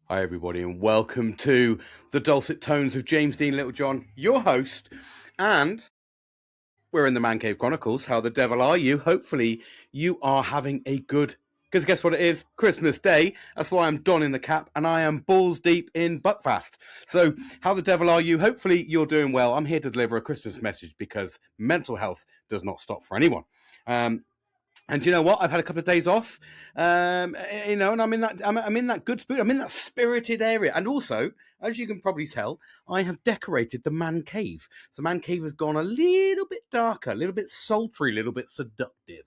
Hi, everybody, and welcome to the dulcet tones of James Dean Littlejohn, your host. And we're in the Man Cave Chronicles. How the devil are you? Hopefully, you are having a good. Because guess what it is? Christmas Day. That's why I'm donning the cap and I am balls deep in Buckfast. So, how the devil are you? Hopefully, you're doing well. I'm here to deliver a Christmas message because mental health does not stop for anyone. And you know what? I've had a couple of days off, and I'm in that. I'm in that good spirit. I'm in that spirited area, and also, as you can probably tell, I have decorated the man cave. So, man cave has gone a little bit darker, a little bit sultry, a little bit seductive.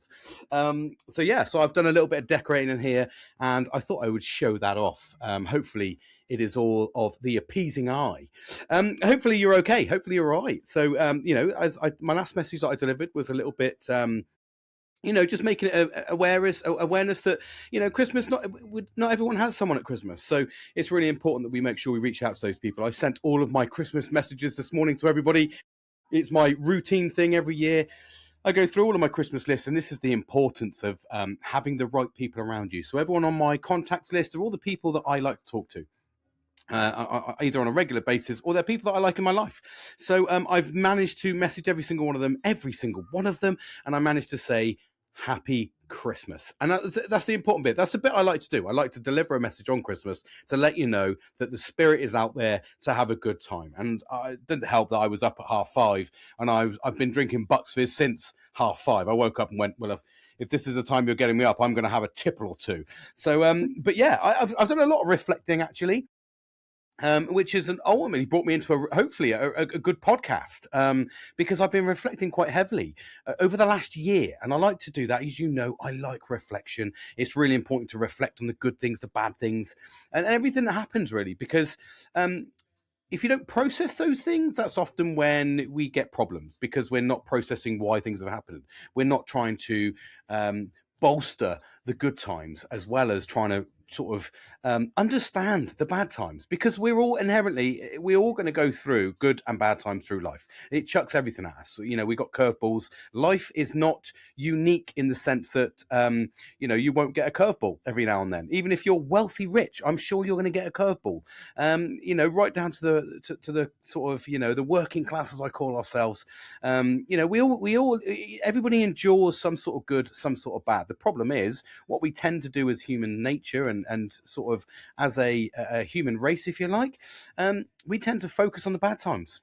So I've done a little bit of decorating in here, and I thought I would show that off. Hopefully, it is all of the appeasing eye. Hopefully, you're okay. Hopefully, you're all right. So, my last message that I delivered was a little bit. Just making it awareness that Christmas, not everyone has someone at Christmas, so it's really important that we make sure we reach out to those people. I sent all of my Christmas messages this morning to everybody. It's my routine thing every year. I go through all of my Christmas lists, and this is the importance of having the right people around you. So everyone on my contacts list are all the people that I like to talk to. Either on a regular basis or they're people that I like in my life. So I've managed to message every single one of them, and I managed to say Happy Christmas. And that's the important bit. That's the bit I like to do. I like to deliver a message on Christmas to let you know that the spirit is out there to have a good time. And it didn't help that I was up at 5:30 and I've been drinking Bucks Fizz since 5:30. I woke up and went, well, if this is the time you're getting me up, I'm going to have a tipple or two. So, but yeah, I've done a lot of reflecting actually. Which has ultimately brought me into hopefully a good podcast, because I've been reflecting quite heavily over the last year. And I like to do that. As you know, I like reflection. It's really important to reflect on the good things, the bad things, and everything that happens, really, because if you don't process those things, that's often when we get problems because we're not processing why things have happened. We're not trying to bolster the good times as well as trying to sort of understand the bad times, because we're all going to go through good and bad times through life. It chucks everything at us. We got curveballs. Life is not unique in the sense that you won't get a curveball every now and then. Even if you're wealthy rich, I'm sure you're going to get a curveball. Right down to the sort of the working class, as I call ourselves. Everybody endures some sort of good, some sort of bad. The problem is what we tend to do as human nature and sort of as a human race, if you like, we tend to focus on the bad times.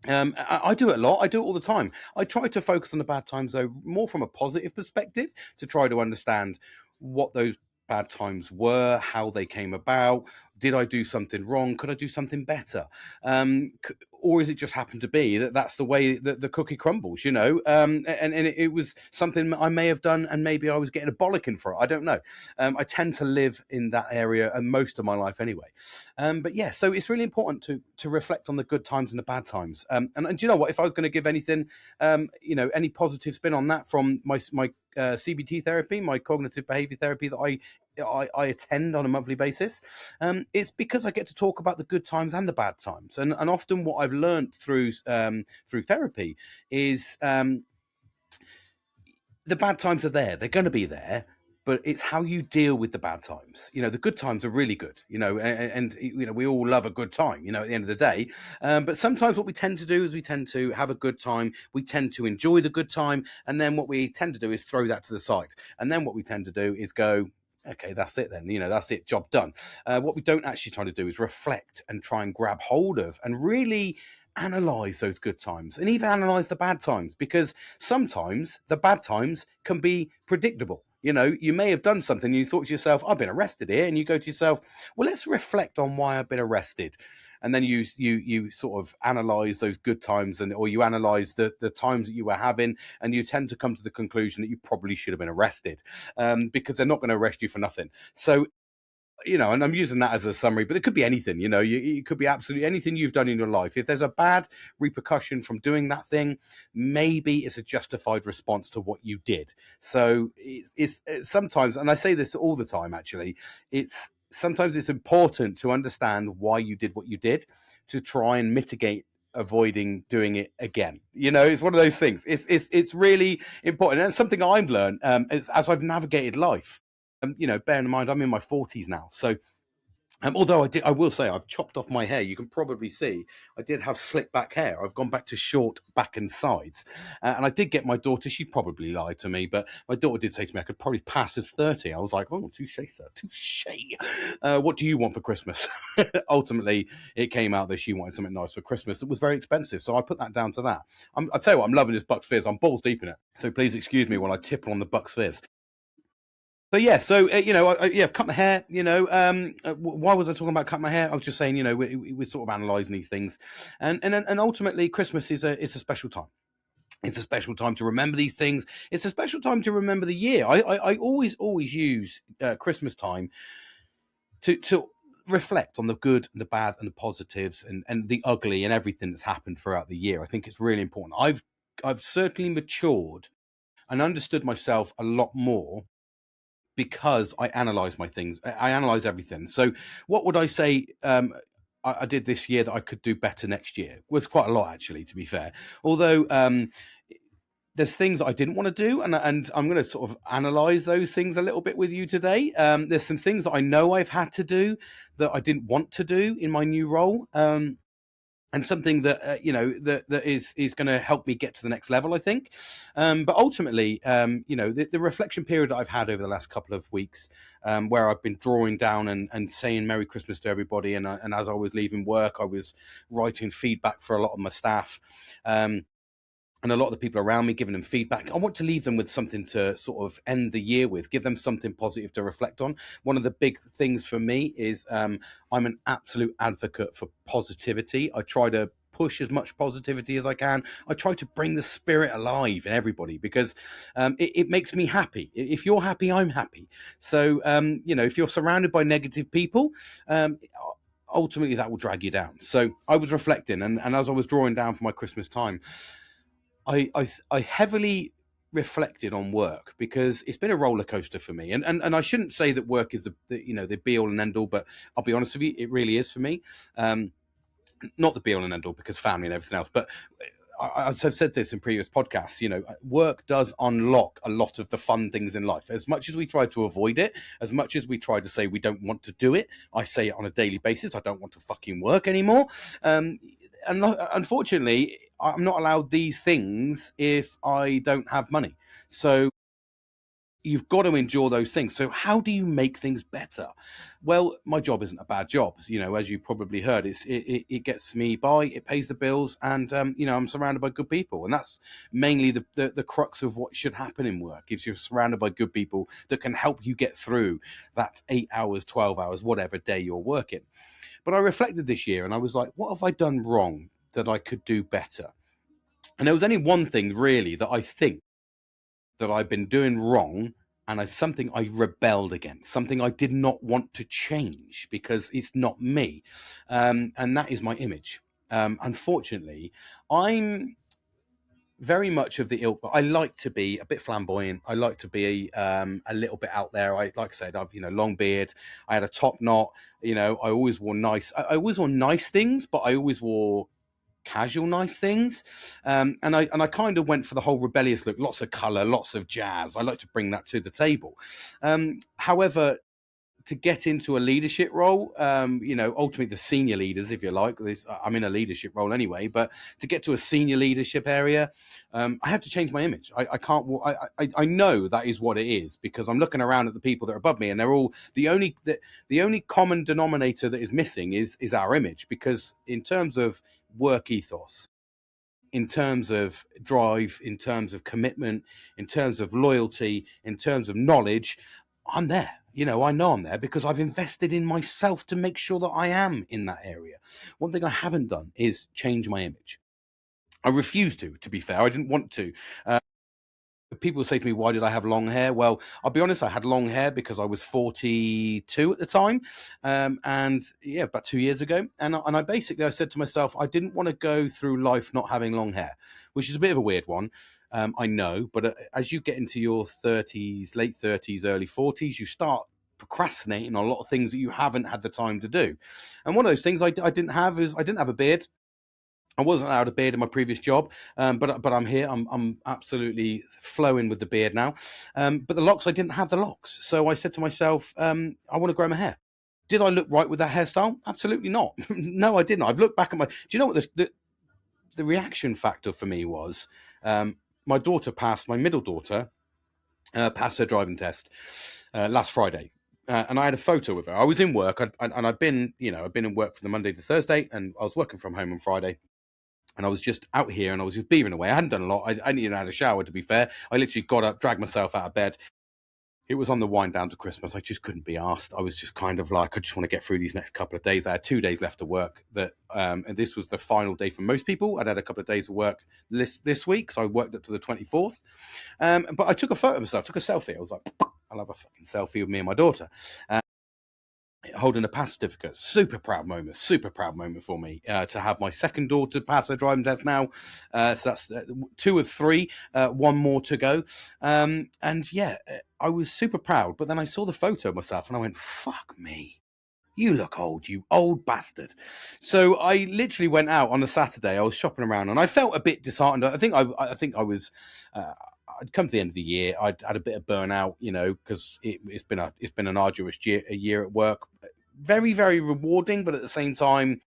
I do it a lot. I do it all the time. I try to focus on the bad times, though, more from a positive perspective to try to understand what those bad times were, how they came about. Did I do something wrong? Could I do something better? Or is it just happened to be that that's the way that the cookie crumbles, and it was something I may have done and maybe I was getting a bollocking for it. I don't know. I tend to live in that area and most of my life anyway. But yeah, so it's really important to reflect on the good times and the bad times. And do you know what? If I was going to give anything, any positive spin on that from my CBT therapy, my cognitive behavior therapy that I attend on a monthly basis, it's because I get to talk about the good times and the bad times. And often what I've learned through therapy is the bad times are there. They're going to be there. But it's how you deal with the bad times. The good times are really good, and we all love a good time, at the end of the day. But sometimes what we tend to do is we tend to have a good time. We tend to enjoy the good time. And then what we tend to do is throw that to the side. And then what we tend to do is go, okay, that's it then, that's it, job done. What we don't actually try to do is reflect and try and grab hold of and really analyze those good times and even analyze the bad times, because sometimes the bad times can be predictable. You may have done something and you thought to yourself, I've been arrested here. And you go to yourself, well, let's reflect on why I've been arrested. And then you sort of analyze those good times or you analyze the times that you were having, and you tend to come to the conclusion that you probably should have been arrested, because they're not going to arrest you for nothing. So, and I'm using that as a summary, but it could be anything, it could be absolutely anything you've done in your life. If there's a bad repercussion from doing that thing, maybe it's a justified response to what you did. So it's sometimes, and I say this all the time, actually, sometimes it's important to understand why you did what you did to try and mitigate avoiding doing it again. It's one of those things. It's really important. And it's something I've learned as I've navigated life. Bearing in mind I'm in my 40s now, so Although I will say I've chopped off my hair. You can probably see I did have slick back hair. I've gone back to short back and sides, and I did get my daughter. She probably lied to me, but my daughter did say to me I could probably pass as 30. I was like, oh, touche, sir, touche. What do you want for Christmas? Ultimately, it came out that she wanted something nice for Christmas. It was very expensive, so I put that down to that. I'll tell you what, I'm loving this Bucks Fizz. I'm balls deep in it, so please excuse me while I tipple on the Bucks Fizz. But yeah, so yeah, I've cut my hair. Why was I talking about cut my hair? I was just saying, we're sort of analysing these things, and ultimately, Christmas is a special time. It's a special time to remember these things. It's a special time to remember the year. I always use Christmas time to reflect on the good and the bad and the positives and the ugly and everything that's happened throughout the year. I think it's really important. I've certainly matured and understood myself a lot more because I analyze my things. I analyze everything. So, what would I say? I did this year that I could do better next year. It was quite a lot, actually, to be fair. Although there's things I didn't want to do, and I'm going to sort of analyze those things a little bit with you today. There's some things that I know I've had to do that I didn't want to do in my new role. And something that that is going to help me get to the next level, I think. But ultimately, the reflection period that I've had over the last couple of weeks, where I've been drawing down and saying Merry Christmas to everybody, and as I was leaving work, I was writing feedback for a lot of my staff. And a lot of the people around me, giving them feedback. I want to leave them with something to sort of end the year with, give them something positive to reflect on. One of the big things for me is I'm an absolute advocate for positivity. I try to push as much positivity as I can. I try to bring the spirit alive in everybody because it makes me happy. If you're happy, I'm happy. So, if you're surrounded by negative people, ultimately that will drag you down. So I was reflecting, and as I was drawing down for my Christmas time, I heavily reflected on work because it's been a roller coaster for me, and I shouldn't say that work is the be all and end all, but I'll be honest with you, it really is for me. Not the be all and end all because family and everything else, but as I've said this in previous podcasts, work does unlock a lot of the fun things in life. As much as we try to avoid it, as much as we try to say we don't want to do it, I say it on a daily basis. I don't want to fucking work anymore. And unfortunately, I'm not allowed these things if I don't have money. So you've got to endure those things. So how do you make things better? Well, my job isn't a bad job. As you probably heard, it gets me by, it pays the bills, and I'm surrounded by good people, and that's mainly the crux of what should happen in work. If you're surrounded by good people that can help you get through that 8 hours, 12 hours, whatever day you're working. But I reflected this year, and I was like, what have I done wrong that I could do better? And there was only one thing really that I think that I've been doing wrong, and it's something I rebelled against, something I did not want to change because it's not me, and that is my image. Unfortunately, I'm very much of the ilk, but I like to be a bit flamboyant. I like to be a little bit out there. Like I said, I've long beard. I had a top knot. I always wore nice. I always wore nice things, but I always wore casual nice things, and I kind of went for the whole rebellious look, lots of color, lots of jazz. I like to bring that to the table. However, to get into a leadership role, ultimately the senior leaders, if you like, I'm in a leadership role anyway, but to get to a senior leadership area, I have to change my image. I can't. I know that is what it is because I'm looking around at the people that are above me, and they're all the only common denominator that is missing is our image. Because in terms of work ethos, in terms of drive, in terms of commitment, in terms of loyalty, in terms of knowledge, I'm there. I know I'm there because I've invested in myself to make sure that I am in that area. One thing I haven't done is change my image. I refuse to be fair. I didn't want to. People say to me, why did I have long hair? Well, I'll be honest, I had long hair because I was 42 at the time. And yeah, about 2 years ago. And I said to myself, I didn't want to go through life not having long hair, which is a bit of a weird one. I know, but as you get into your 30s, late 30s, early 40s, you start procrastinating on a lot of things that you haven't had the time to do. And one of those things I didn't have is I didn't have a beard. I wasn't allowed a beard in my previous job, but I'm here. I'm absolutely flowing with the beard now. But the locks, I didn't have the locks, so I said to myself, I want to grow my hair. Did I look right with that hairstyle? Absolutely not. No, I didn't. I've looked back at my. Do you know what the reaction factor for me was? Um, my daughter passed. My middle daughter passed her driving test last Friday. And I had a photo with her. I was in work, and I'd been, I'd been in work from the Monday to Thursday, and I was working from home on Friday. And I was just out here, and I was just beavering away. I hadn't done a lot. I hadn't even had a shower, to be fair. I literally got up, dragged myself out of bed. It was on the wind down to Christmas. I just couldn't be asked. I was just kind of like, I just want to get through these next couple of days. I had 2 days left to work. And this was the final day for most people. I'd had a couple of days of work this week, so I worked up to the 24th. But I took a photo of myself, took a selfie. I was like, I'll have a fucking selfie with me and my daughter. Holding a pass certificate. Super proud moment for me to have my second daughter pass her driving test now. So that's 2 of 3, one more to go. And yeah, I was super proud. But then I saw the photo of myself and I went, fuck me. You look old, you old bastard. So I literally went out on a Saturday. I was shopping around and I felt a bit disheartened. I think I was. I'd come to the end of the year. I'd had a bit of burnout, because it's been an arduous year at work. Very, very rewarding, but at the same time,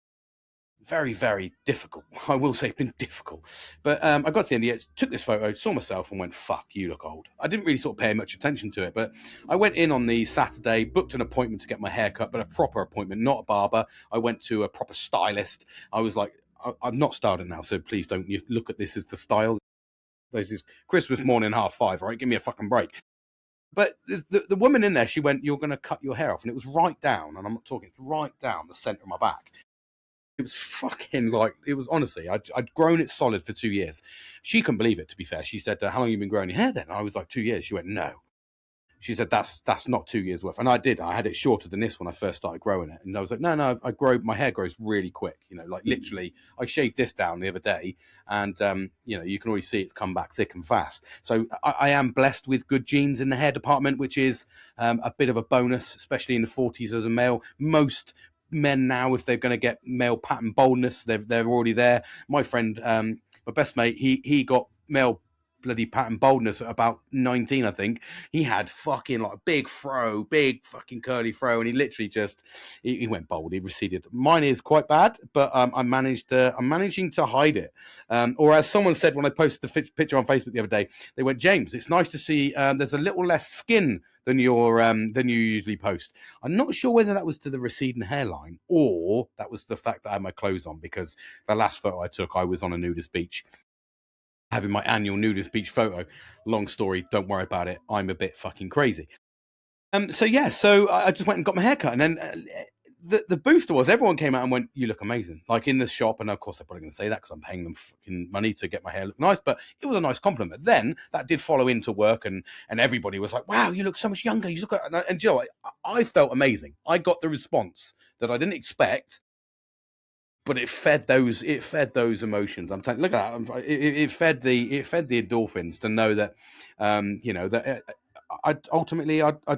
very, very difficult. I will say it's been difficult. But I got to the end of the year, took this photo, saw myself and went, fuck, you look old. I didn't really sort of pay much attention to it, but I went in on the Saturday, booked an appointment to get my hair cut, but a proper appointment, not a barber. I went to a proper stylist. I was like, I'm not styled it now, so please don't you look at this as the style. This is Christmas morning, 5:30, right? Give me a fucking break. But the woman in there, she went, you're going to cut your hair off. And it was right down, and I'm not talking, it's right down the center of my back. It was fucking it was honestly, I'd grown it solid for 2 years. She couldn't believe it, to be fair. She said, how long have you been growing your hair then? And I was like, 2 years. She went, no. She said, that's not 2 years worth. And I did. I had it shorter than this when I first started growing it. And I was like, no, my hair grows really quick. Literally, I shaved this down the other day and, you can already see it's come back thick and fast. So I am blessed with good genes in the hair department, which is a bit of a bonus, especially in the 40s as a male. Most men now, if they're going to get male pattern baldness, they're already there. My friend, my best mate, he got male bloody pattern baldness at about 19, I think. He had fucking big fucking curly fro, and he literally just he went bald. He receded. Mine is quite bad, but I'm managing to hide it. Or as someone said when I posted the picture on Facebook the other day, they went, James, it's nice to see there's a little less skin than you usually post. I'm not sure whether that was to the receding hairline or that was the fact that I had my clothes on, because the last photo I took, I was on a nudist beach, having my annual nudist beach photo. Long story, don't worry about it. I'm a bit fucking crazy. So I just went and got my hair cut, and then the booster was everyone came out and went, you look amazing, like in the shop. And of course they're probably going to say that because I'm paying them fucking money to get my hair look nice, but it was a nice compliment. Then that did follow into work, and everybody was like, wow, you look so much younger, you look and you know, I felt amazing. I got the response that I didn't expect, but it fed those emotions. I'm telling, look at that. It fed the endorphins to know that, that I'd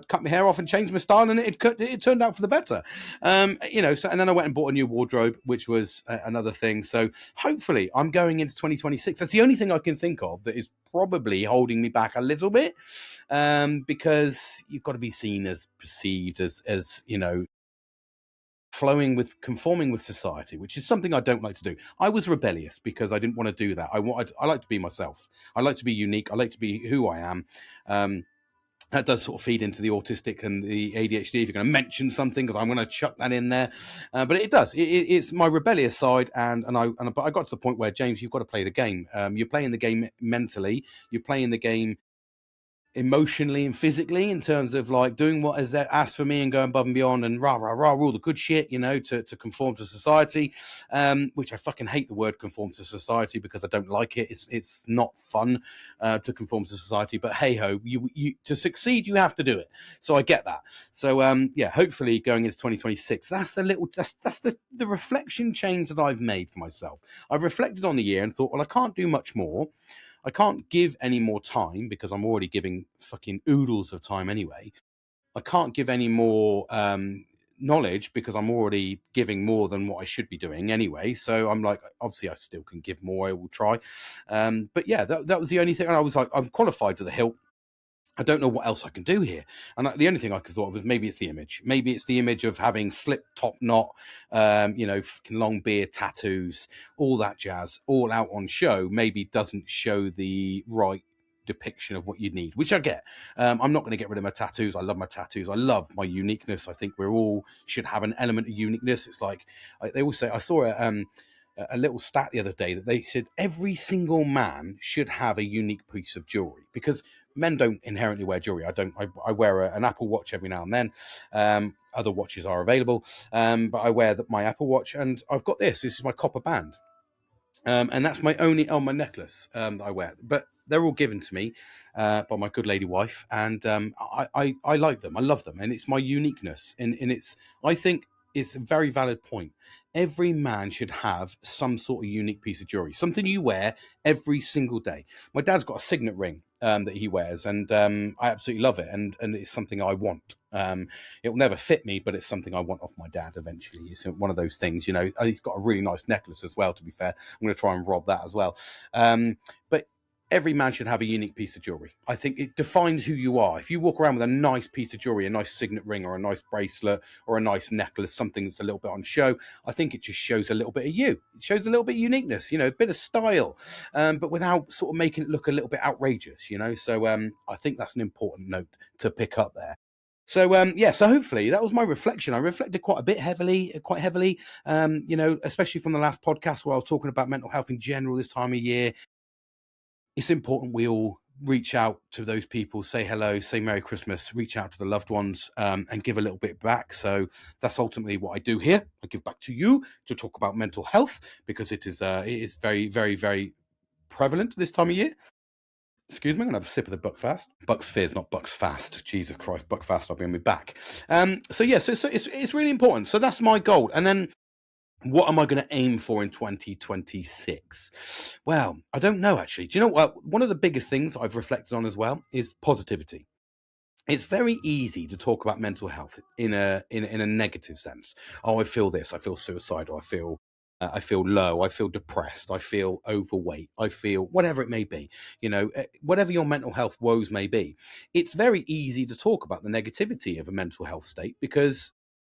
cut my hair off and change my style, and it turned out for the better. So, and then I went and bought a new wardrobe, which was another thing. So hopefully I'm going into 2026. That's the only thing I can think of that is probably holding me back a little bit, because you've got to be seen as perceived as conforming with society, which is something I don't like to do. I was rebellious because I didn't want to do that. I like to be myself. I like to be unique. I like to be who I am. That does sort of feed into the autistic and the ADHD. If you're going to mention something, because I'm going to chuck that in there, but it does. It's my rebellious side, but I got to the point where, James, you've got to play the game. You're playing the game mentally. You're playing the game emotionally and physically, in terms of doing what is asked for me and going above and beyond and all the good shit, to conform to society, which I fucking hate the word conform to society because I don't like it. It's not fun to conform to society, but hey ho, you to succeed you have to do it. So I get that. So hopefully going into 2026, that's the reflection change that I've made for myself. I've reflected on the year and thought, well, I can't do much more. I can't give any more time because I'm already giving fucking oodles of time anyway. I can't give any more knowledge because I'm already giving more than what I should be doing anyway. So I'm like, obviously I still can give more. I will try. But yeah, that was the only thing. And I was like, I'm qualified to the hilt. I don't know what else I can do here. And the only thing I could thought of was maybe it's the image. Maybe it's the image of having slip top knot, fucking long beard tattoos, all that jazz, all out on show. Maybe doesn't show the right depiction of what you need, which I get. I'm not going to get rid of my tattoos. I love my tattoos. I love my uniqueness. I think we're all should have an element of uniqueness. It's like they all say. I saw a little stat the other day that they said every single man should have a unique piece of jewelry because men don't inherently wear jewelry. I don't. I wear an Apple Watch every now and then. Other watches are available, but I wear my Apple Watch, and I've got this. This is my copper band, and that's my only on my necklace that I wear. But they're all given to me by my good lady wife, and I like them. I love them, and it's my uniqueness. And it's I think it's a very valid point. Every man should have some sort of unique piece of jewelry, something you wear every single day. My dad's got a signet ring that he wears, and I absolutely love it, and it's something I want. It will never fit me, but it's something I want off my dad eventually. It's one of those things, you know. He's got a really nice necklace as well, to be fair. I'm going to try and rob that as well. But every man should have a unique piece of jewelry. I think it defines who you are. If you walk around with a nice piece of jewelry, a nice signet ring or a nice bracelet or a nice necklace, something that's a little bit on show, I think it just shows a little bit of you. It shows a little bit of uniqueness, you know, a bit of style, but without sort of making it look a little bit outrageous, you know. So I think that's an important note to pick up there. So so hopefully that was my reflection. I reflected quite heavily, especially from the last podcast where I was talking about mental health in general this time of year. It's important we all reach out to those people, say hello, say Merry Christmas, reach out to the loved ones, and give a little bit back. So that's ultimately what I do here. I give back to you to talk about mental health because it is very, very, very prevalent this time of year. Excuse me, I'm gonna have a sip of the Buckfast. Bucks Fizz, not Bucks Fast. Jesus Christ, Buckfast, I'll be on my back. So it's really important. So that's my goal. And then what am I going to aim for in 2026? Well, I don't know actually. Do you know what? One of the biggest things I've reflected on as well is positivity. It's very easy to talk about mental health in a negative sense. Oh, I feel this. I feel suicidal. I feel low. I feel depressed. I feel overweight. I feel whatever it may be. You know, whatever your mental health woes may be. It's very easy to talk about the negativity of a mental health state because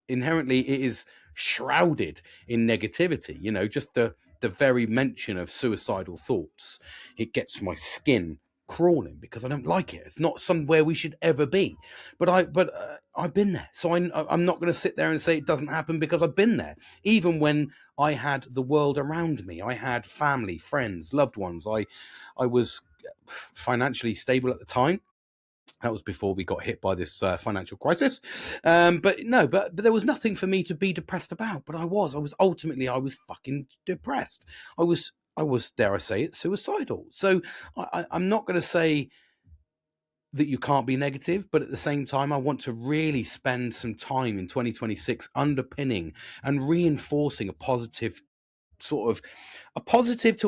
inherently it is shrouded in negativity. You know, just the very mention of suicidal thoughts, it gets my skin crawling because I don't like it. It's not somewhere we should ever be. But I've been there, so I'm not going to sit there and say it doesn't happen because I've been there. Even when I had the world around me, I had family, friends, loved ones. I was financially stable at the time. That was before we got hit by this financial crisis. But there was nothing for me to be depressed about. But I was fucking depressed. I was, dare I say it, suicidal. So I'm not going to say that you can't be negative, but at the same time, I want to really spend some time in 2026 underpinning and reinforcing a positive to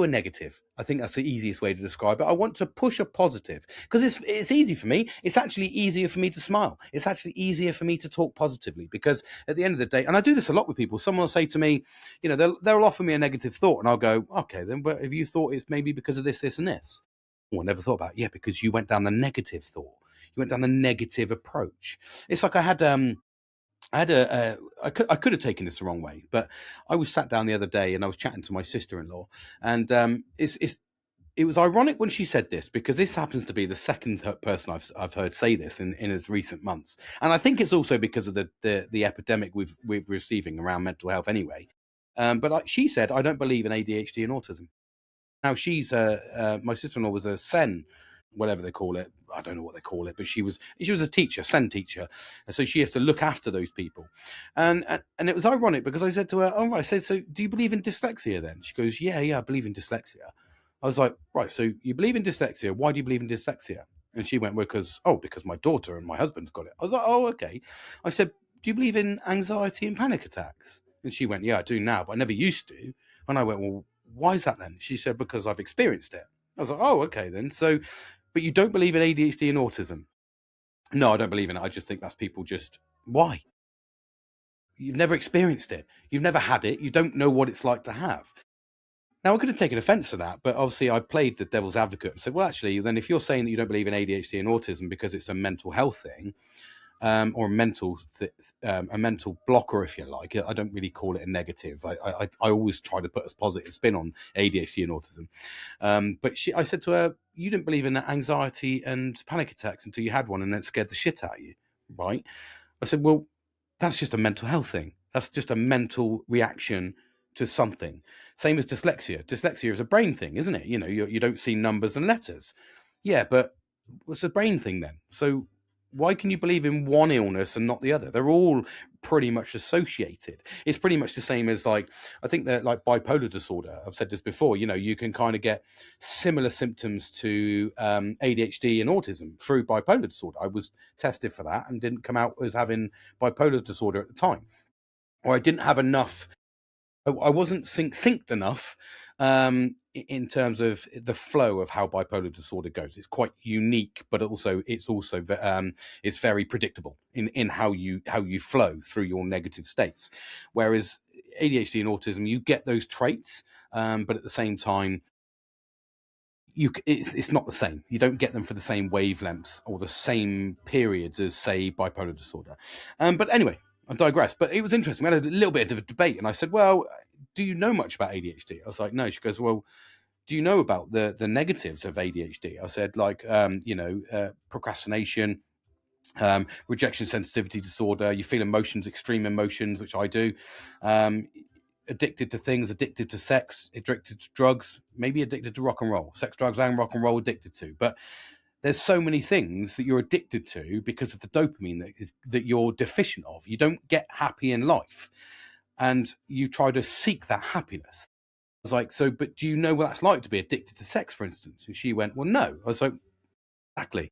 a negative. I think that's the easiest way to describe it. I want to push a positive because it's easy for me. It's actually easier for me to smile. It's actually easier for me to talk positively because at the end of the day, and I do this a lot with people. Someone will say to me, you know, they'll offer me a negative thought, and I'll go, okay, then, but have you thought it's maybe because of this, this, and this? Oh, I never thought about it. Yeah, because you went down the negative thought. You went down the negative approach. It's like I could have taken this the wrong way, but I was sat down the other day and I was chatting to my sister-in-law, and it was ironic when she said this because this happens to be the second person I've heard say this in as recent months, and I think it's also because of the epidemic we're receiving around mental health anyway. She said, "I don't believe in ADHD and autism." Now my sister-in-law was a SEN, whatever they call it. I don't know what they call it, but she was a teacher, SEN teacher, and so she has to look after those people. And it was ironic because I said to her, "Oh right," I said, "So do you believe in dyslexia then?" She goes, "Yeah, I believe in dyslexia." I was like, "Right, so you believe in dyslexia? Why do you believe in dyslexia?" And she went, "Well, because my daughter and my husband's got it." I was like, "Oh, okay." I said, "Do you believe in anxiety and panic attacks?" And she went, "Yeah, I do now, but I never used to." And I went, "Well, why is that then?" She said, "Because I've experienced it." I was like, "Oh, okay then." So, but you don't believe in ADHD and autism? No, I don't believe in it. I just think that's people just, why? You've never experienced it. You've never had it. You don't know what it's like to have. Now, I could have taken offense to that, but obviously I played the devil's advocate and said, well, actually, then if you're saying that you don't believe in ADHD and autism because it's a mental health thing, or a mental blocker, if you like. I don't really call it a negative. I always try to put a positive spin on ADHD and autism. But I said to her, you didn't believe in anxiety and panic attacks until you had one, and then it scared the shit out of you, right? I said, well, that's just a mental health thing. That's just a mental reaction to something. Same as dyslexia. Dyslexia is a brain thing, isn't it? You don't see numbers and letters. Yeah, but it's a brain thing then. So why can you believe in one illness and not the other? They're all pretty much associated. It's pretty much the same as, like, I think that, like, bipolar disorder, I've said this before, you can kind of get similar symptoms to ADHD and autism through bipolar disorder. I was tested for that and didn't come out as having bipolar disorder at the time, or I didn't have enough. I wasn't synced enough in terms of the flow of how bipolar disorder goes. It's quite unique, but it's very predictable in how you flow through your negative states. Whereas ADHD and autism, you get those traits, but at the same time, it's not the same. You don't get them for the same wavelengths or the same periods as, say, bipolar disorder. But anyway, I digress. But it was interesting. We had a little bit of a debate, and I said, well, do you know much about ADHD? I was like, no. She goes, well, do you know about the negatives of ADHD? I said, like, procrastination, rejection sensitivity disorder. You feel emotions, extreme emotions, which I do. Addicted to things, addicted to sex, addicted to drugs, maybe addicted to rock and roll. Sex, drugs, and rock and roll addicted to. But there's so many things that you're addicted to because of the dopamine that you're deficient of. You don't get happy in life, and you try to seek that happiness. I was like, so, but do you know what that's like to be addicted to sex, for instance? And she went, well, no. I was like, exactly.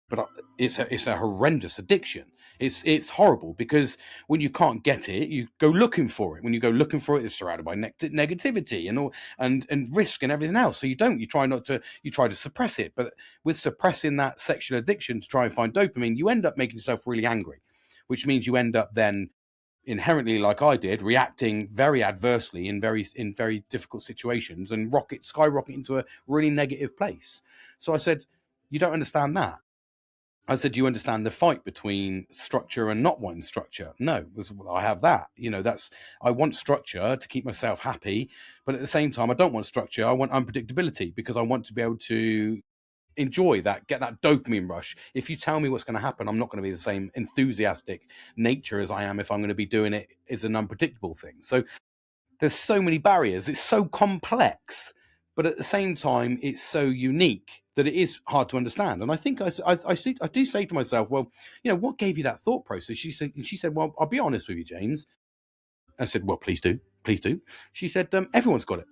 But it's a horrendous addiction. It's horrible, because when you can't get it, you go looking for it. When you go looking for it, it's surrounded by negativity and risk and everything else. So you try to suppress it. But with suppressing that sexual addiction to try and find dopamine, you end up making yourself really angry, which means you end up then inherently, like I did, reacting very adversely in very difficult situations and skyrocket into a really negative place. So I said, you don't understand that. I said, do you understand the fight between structure and not wanting structure? No, I have that. I want structure to keep myself happy, but at the same time, I don't want structure. I want unpredictability, because I want to be able to enjoy that, get that dopamine rush. If you tell me what's going to happen, I'm not going to be the same enthusiastic nature as I am if I'm going to be doing it as an unpredictable thing. So there's so many barriers. It's so complex, but at the same time, it's so unique that it is hard to understand. And I think I do say to myself, well, what gave you that thought process? She said, well, I'll be honest with you, James. I said, well, please do. Please do. She said, everyone's got it.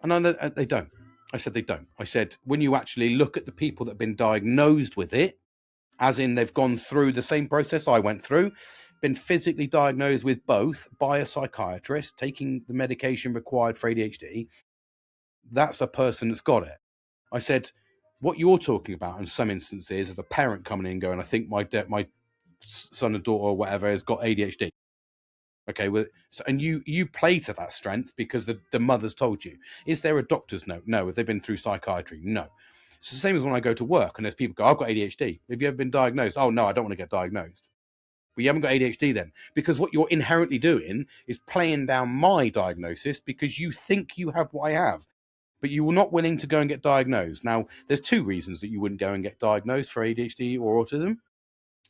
And they don't. I said, they don't. I said, when you actually look at the people that have been diagnosed with it, as in they've gone through the same process I went through, been physically diagnosed with both by a psychiatrist, taking the medication required for ADHD, that's a person that's got it. I said, what you're talking about in some instances is a parent coming in and going, I think my son or daughter or whatever has got ADHD. Okay, well, and you play to that strength because the mother's told you. Is there a doctor's note? No. Have they been through psychiatry? No. It's the same as when I go to work and there's people go, I've got ADHD. Have you ever been diagnosed? Oh, no, I don't want to get diagnosed. But you haven't got ADHD then, because what you're inherently doing is playing down my diagnosis because you think you have what I have, but you were not willing to go and get diagnosed. Now, there's two reasons that you wouldn't go and get diagnosed for ADHD or autism.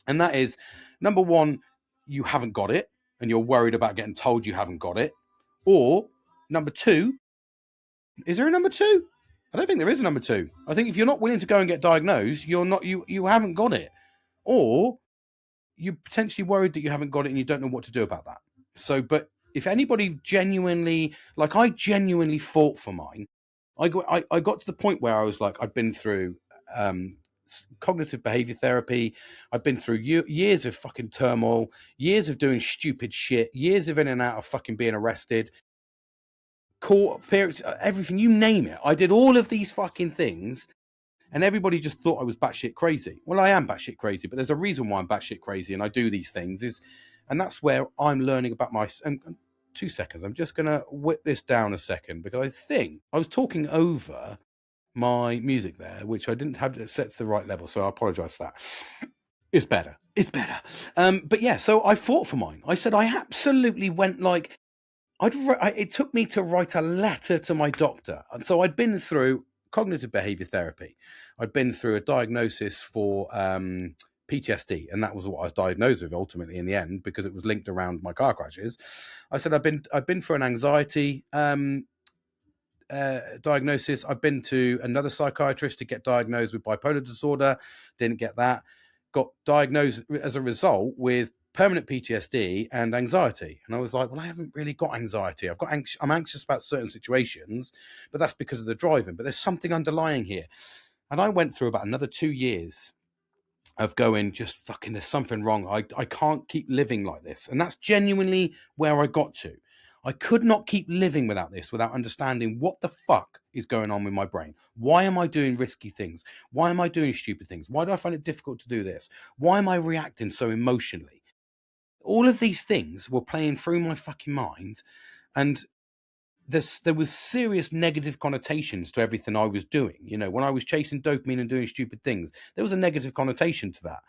And that is, number one, you haven't got it and you're worried about getting told you haven't got it. Or number two, is there a number two? I don't think there is a number two. I think if you're not willing to go and get diagnosed, you haven't got it. Or you're potentially worried that you haven't got it and you don't know what to do about that. So, but if anybody genuinely, like I genuinely fought for mine, I got to the point where I was like, I've been through cognitive behavior therapy. I've been through years of fucking turmoil, years of doing stupid shit, years of in and out of fucking being arrested, court appearance, everything, you name it. I did all of these fucking things. And everybody just thought I was batshit crazy. Well, I am batshit crazy, but there's a reason why I'm batshit crazy and I do these things. And that's where I'm learning about 2 seconds. I'm just going to whip this down a second because I think I was talking over my music there, which I didn't have it set to the right level. So I apologize for that. It's better. It's better. But yeah, so I fought for mine. I said I absolutely went like, it took me to write a letter to my doctor. And so I'd been through cognitive behavior therapy. I'd been through a diagnosis for PTSD, and that was what I was diagnosed with ultimately in the end because it was linked around my car crashes. I said I've been through an anxiety diagnosis. I've been to another psychiatrist to get diagnosed with bipolar disorder. Didn't get that. Got diagnosed as a result with permanent PTSD and anxiety. And I was like, well, I haven't really got anxiety. I'm anxious about certain situations, but that's because of the driving. But there's something underlying here. And I went through about another 2 years of going, just fucking, there's something wrong. I can't keep living like this. And that's genuinely where I got to. I could not keep living without this, without understanding what the fuck is going on with my brain. Why am I doing risky things? Why am I doing stupid things? Why do I find it difficult to do this? Why am I reacting so emotionally? All of these things were playing through my fucking mind. And there was serious negative connotations to everything I was doing. You know, when I was chasing dopamine and doing stupid things, there was a negative connotation to that.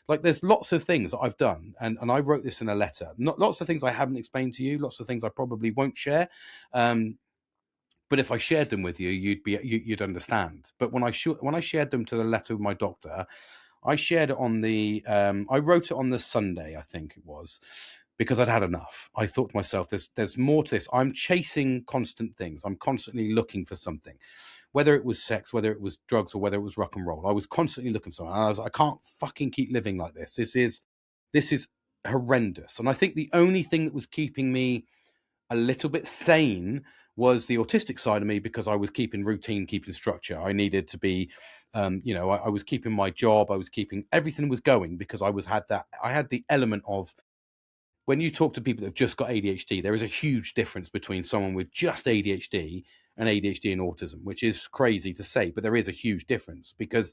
Like there's lots of things that I've done, and I wrote this in a letter. Not lots of things I haven't explained to you, lots of things I probably won't share. But if I shared them with you, you'd understand. But when I shared them to the letter with my doctor, I shared it on the I wrote it on the Sunday, I think it was, because I'd had enough. I thought to myself, there's more to this. I'm chasing constant things. I'm constantly looking for something, whether it was sex, whether it was drugs, or whether it was rock and roll. I was constantly looking for something. I can't fucking keep living like this. This is horrendous. And I think the only thing that was keeping me a little bit sane was the autistic side of me, because I was keeping routine, keeping structure. I needed to be, I was keeping my job. I was keeping everything was going because I had the element of, when you talk to people that have just got ADHD, there is a huge difference between someone with just ADHD and ADHD and autism, which is crazy to say, but there is a huge difference because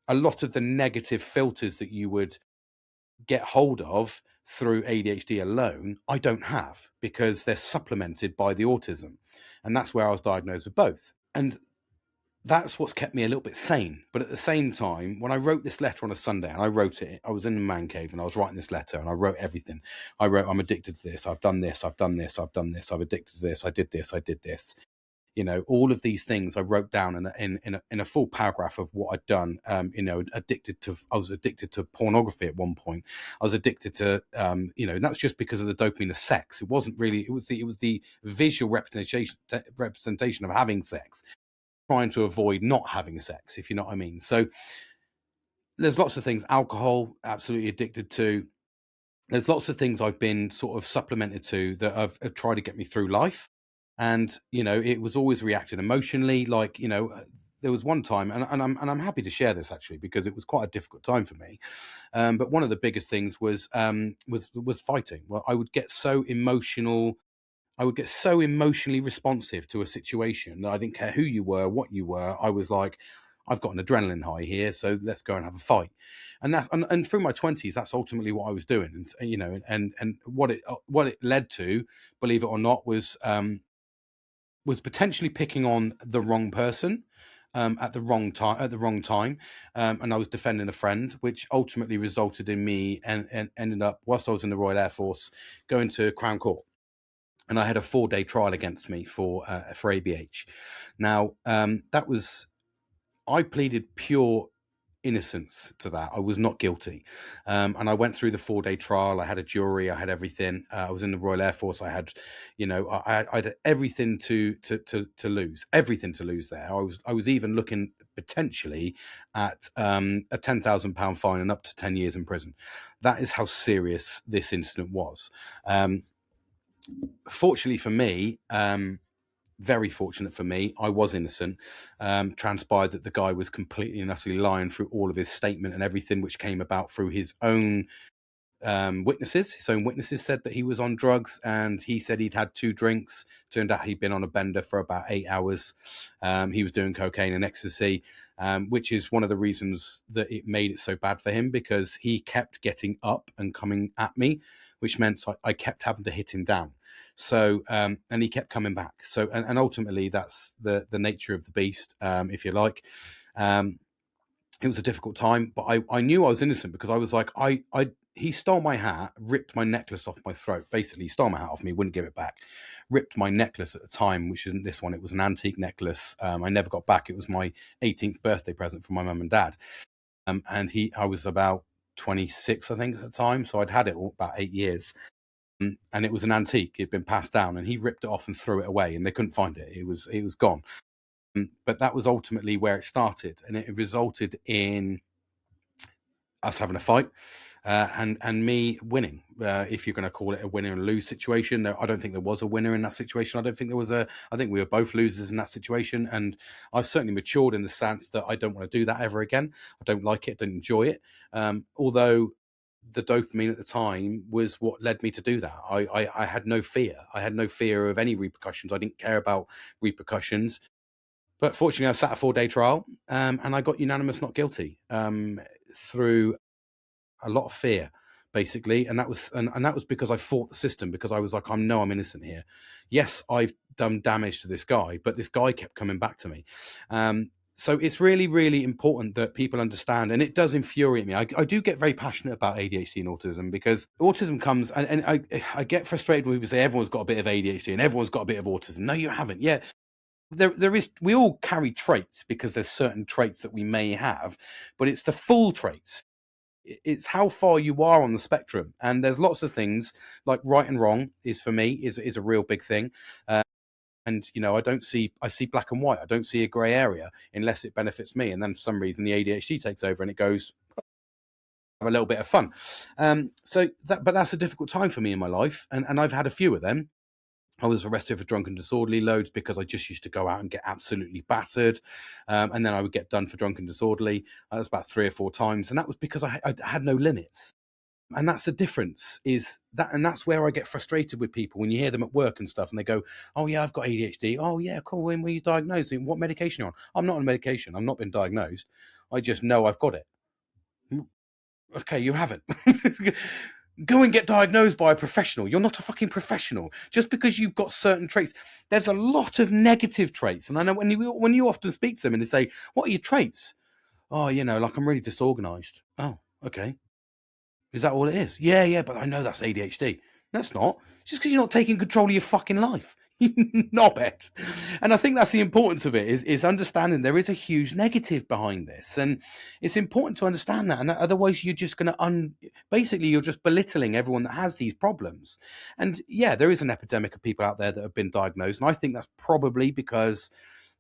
a lot of the negative filters that you would get hold of through ADHD alone, I don't have because they're supplemented by the autism. And that's where I was diagnosed with both. And that's what's kept me a little bit sane. But at the same time, when I wrote this letter on a Sunday, and I wrote it, I was in the man cave and I was writing this letter and I wrote everything. I wrote, I'm addicted to this. I've done this. I've done this. I've done this. I'm addicted to this. I did this. I did this. You know, all of these things I wrote down in a full paragraph of what I'd done. I was addicted to pornography at one point. I was addicted to, and that's just because of the dopamine of sex. It wasn't really, it was the visual representation of having sex, trying to avoid not having sex, if you know what I mean. So there's lots of things. Alcohol, absolutely addicted to. There's lots of things I've been sort of supplemented to that have tried to get me through life. And, it was always reacting emotionally. Like, there was one time, and I'm happy to share this actually, because it was quite a difficult time for me. But one of the biggest things was fighting. Well, I would get so emotional. I would get so emotionally responsive to a situation that I didn't care who you were, what you were. I was like, I've got an adrenaline high here, so let's go and have a fight. And through my 20s, that's ultimately what I was doing. And what it led to, believe it or not, was potentially picking on the wrong person at the wrong time. And I was defending a friend, which ultimately resulted in me and ended up, whilst I was in the Royal Air Force, going to Crown Court. And I had a 4-day trial against me for ABH. Now, I pleaded pure innocence to that. I was not guilty. And I went through the 4-day trial. I had a jury. I had everything. I was in the Royal Air Force. I had, I had everything to lose. Everything to lose there. I was even looking potentially at a £10,000 fine and up to 10 years in prison. That is how serious this incident was. Fortunately for me, very fortunate for me, I was innocent. Transpired that the guy was completely and utterly lying through all of his statement and everything, which came about through his own witnesses. His own witnesses said that he was on drugs, and he said he'd had 2 drinks. Turned out he'd been on a bender for about 8 hours. He was doing cocaine and ecstasy, which is one of the reasons that it made it so bad for him, because he kept getting up and coming at me which meant I kept having to hit him down. So and he kept coming back. So and ultimately that's the nature of the beast, if you like. It was a difficult time, but I knew I was innocent because I was like, he stole my hat, ripped my necklace off my throat. Basically, he stole my hat off me, wouldn't give it back. Ripped my necklace at the time, which isn't this one. It was an antique necklace. I never got back. It was my 18th birthday present from my mum and dad. And I was about 26, I think, at the time. So I'd had it about 8 years. And it was an antique. It'd been passed down, and he ripped it off and threw it away, and they couldn't find it. It was gone. But that was ultimately where it started, and it resulted in us having a fight, and me winning. If you're going to call it a winner and lose situation, I don't think there was a winner in that situation. I don't think there was a. I think we were both losers in that situation, and I've certainly matured in the sense that I don't want to do that ever again. I don't like it. Don't enjoy it. Although the dopamine at the time was what led me to do that. I had no fear. I had no fear of any repercussions. I didn't care about repercussions. But fortunately, I sat a 4-day trial, and I got unanimous not guilty through a lot of fear, basically. And that was because I fought the system, because I was like, I'm innocent here. Yes, I've done damage to this guy, but this guy kept coming back to me. So it's really, really important that people understand, and it does infuriate me. I do get very passionate about ADHD and autism, because autism comes, and I get frustrated when people say everyone's got a bit of ADHD and everyone's got a bit of autism. No, you haven't. Yeah, there is. We all carry traits, because there's certain traits that we may have, but it's the full traits. It's how far you are on the spectrum, and there's lots of things like right and wrong is, for me, is a real big thing. And I see black and white. I don't see a grey area unless it benefits me, and then for some reason the ADHD takes over and it goes, have a little bit of fun. But that's a difficult time for me in my life, and I've had a few of them. I was arrested for drunk and disorderly loads, because I just used to go out and get absolutely battered. And then I would get done for drunk and disorderly. That was about 3 or 4 times. And that was because I had no limits. And that's the difference, is that, and that's where I get frustrated with people when you hear them at work and stuff, and they go, "Oh yeah, I've got ADHD. Oh yeah, cool. When were you diagnosed? What medication are you on?" I'm not on medication. I've not been diagnosed. I just know I've got it. Okay, you haven't. Go and get diagnosed by a professional. You're not a fucking professional. Just because you've got certain traits, there's a lot of negative traits. And I know when you often speak to them and they say, "What are your traits?" "Oh, like I'm really disorganized." "Oh, okay. Is that all it is?" Yeah, but I know that's ADHD. That's not. Just because you're not taking control of your fucking life. Not it. And I think that's the importance of it, is understanding there is a huge negative behind this. And it's important to understand that. And that, otherwise you're just going to basically you're just belittling everyone that has these problems. And yeah, there is an epidemic of people out there that have been diagnosed. And I think that's probably because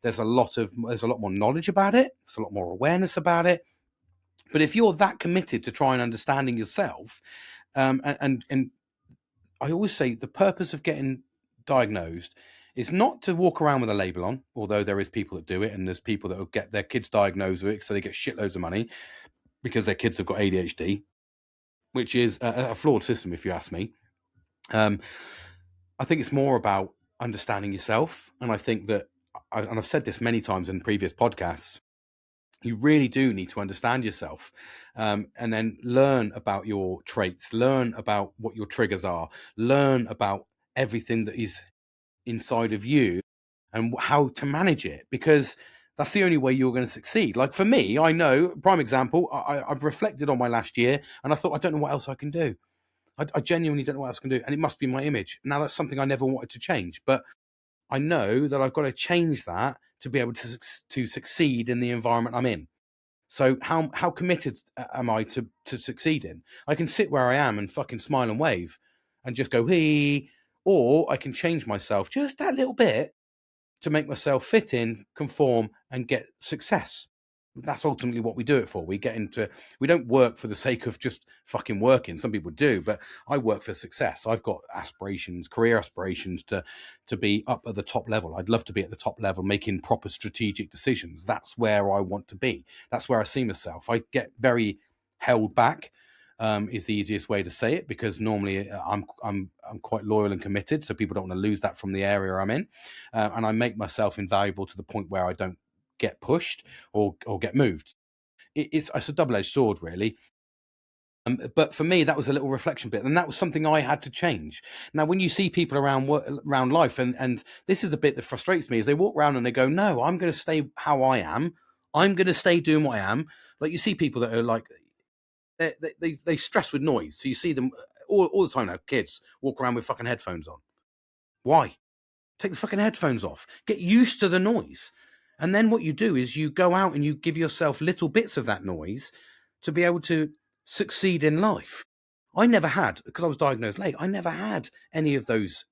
there's a lot more knowledge about it. There's a lot more awareness about it. But if you're that committed to try and understanding yourself, and I always say the purpose of getting diagnosed is not to walk around with a label on, although there is people that do it, and there's people that will get their kids diagnosed with it, so they get shitloads of money because their kids have got ADHD, which is a flawed system, if you ask me. I think it's more about understanding yourself, and I think that, and I've said this many times in previous podcasts, you really do need to understand yourself, and then learn about your traits, learn about what your triggers are, learn about everything that is inside of you and how to manage it, because that's the only way you're going to succeed. Like for me, I know, prime example, I've reflected on my last year and I thought, I don't know what else I can do. I genuinely don't know what else I can do. And it must be my image. Now, that's something I never wanted to change, but I know that I've got to change that to be able to succeed in the environment I'm in. So how committed am I to succeeding? I can sit where I am and fucking smile and wave and just go, "Hey," or I can change myself just that little bit to make myself fit in, conform, and get success. That's ultimately what we do it for. We don't work for the sake of just fucking working. Some people do, but I work for success. I've got aspirations, career aspirations to be up at the top level. I'd love to be at the top level, making proper strategic decisions. That's where I want to be. That's where I see myself. I get very held back, is the easiest way to say it, because normally I'm quite loyal and committed, so people don't want to lose that from the area I'm in, and I make myself invaluable to the point where I don't get pushed or get moved. It's a double-edged sword, really. But for me, that was a little reflection bit, and that was something I had to change. Now, when you see people around life, and this is the bit that frustrates me, is they walk around and they go, "No, I'm going to stay how I am. I'm going to stay doing what I am." Like you see people that are like they stress with noise, so you see them all the time now. Kids walk around with fucking headphones on. Why? Take the fucking headphones off. Get used to the noise. And then what you do is you go out and you give yourself little bits of that noise to be able to succeed in life. I never had, because I was diagnosed late, I never had any of those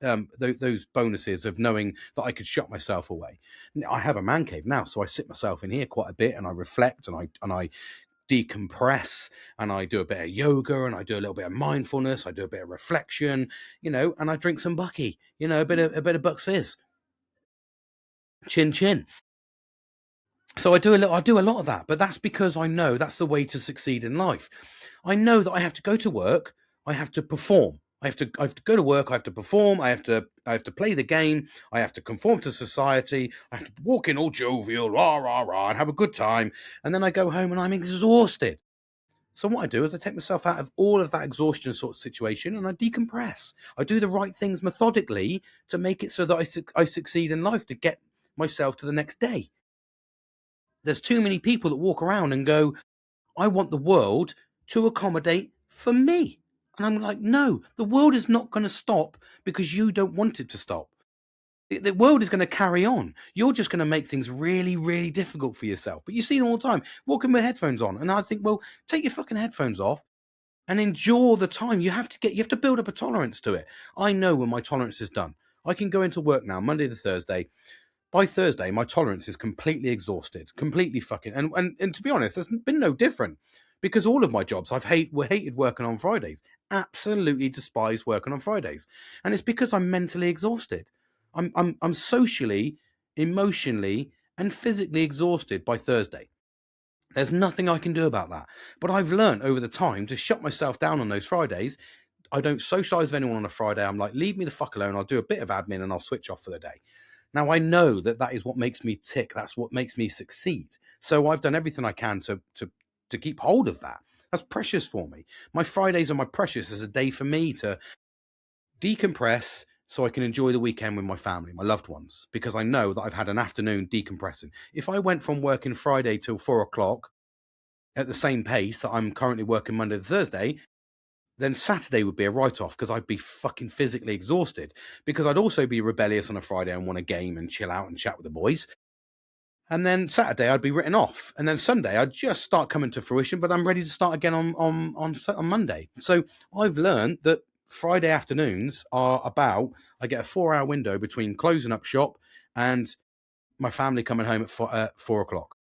bonuses of knowing that I could shut myself away. I have a man cave now, so I sit myself in here quite a bit and I reflect and I decompress and I do a bit of yoga and I do a little bit of mindfulness, I do a bit of reflection, and I drink some Bucky, a bit of Bucks Fizz. Chin chin. So I do a lot of that, but that's because I know that's the way to succeed in life. I know that I have to go to work, I have to perform. I have to go to work, I have to perform, I have to play the game, I have to conform to society, I have to walk in all jovial, rah rah rah, and have a good time, and then I go home and I'm exhausted. So what I do is I take myself out of all of that exhaustion sort of situation and I decompress. I do the right things methodically to make it so that I succeed in life, to get myself to the next day. There's too many people that walk around and go, I want the world to accommodate for me. And I'm like, no, the world is not going to stop because you don't want it to stop. The world is going to carry on. You're just going to make things really, really difficult for yourself. But you see them all the time, walking with headphones on. And I think, well, take your fucking headphones off and endure the time. You have to build up a tolerance to it. I know when my tolerance is done. I can go into work now, Monday to Thursday. By Thursday, my tolerance is completely exhausted, completely fucking. And to be honest, there's been no different because all of my jobs hated working on Fridays. Absolutely despise working on Fridays, and it's because I'm mentally exhausted. I'm socially, emotionally, and physically exhausted by Thursday. There's nothing I can do about that. But I've learned over the time to shut myself down on those Fridays. I don't socialize with anyone on a Friday. I'm like, leave me the fuck alone. I'll do a bit of admin and I'll switch off for the day. Now, I know that is what makes me tick. That's what makes me succeed. So I've done everything I can to keep hold of that. That's precious for me. My Fridays are my precious as a day for me to decompress so I can enjoy the weekend with my family, my loved ones, because I know that I've had an afternoon decompressing. If I went from working Friday till 4 o'clock at the same pace that I'm currently working Monday to Thursday, then Saturday would be a write-off because I'd be fucking physically exhausted, because I'd also be rebellious on a Friday and want a game and chill out and chat with the boys. And then Saturday I'd be written off. And then Sunday I'd just start coming to fruition, but I'm ready to start again on Monday. So I've learned that Friday afternoons are about, I get a 4-hour window between closing up shop and my family coming home at 4 o'clock.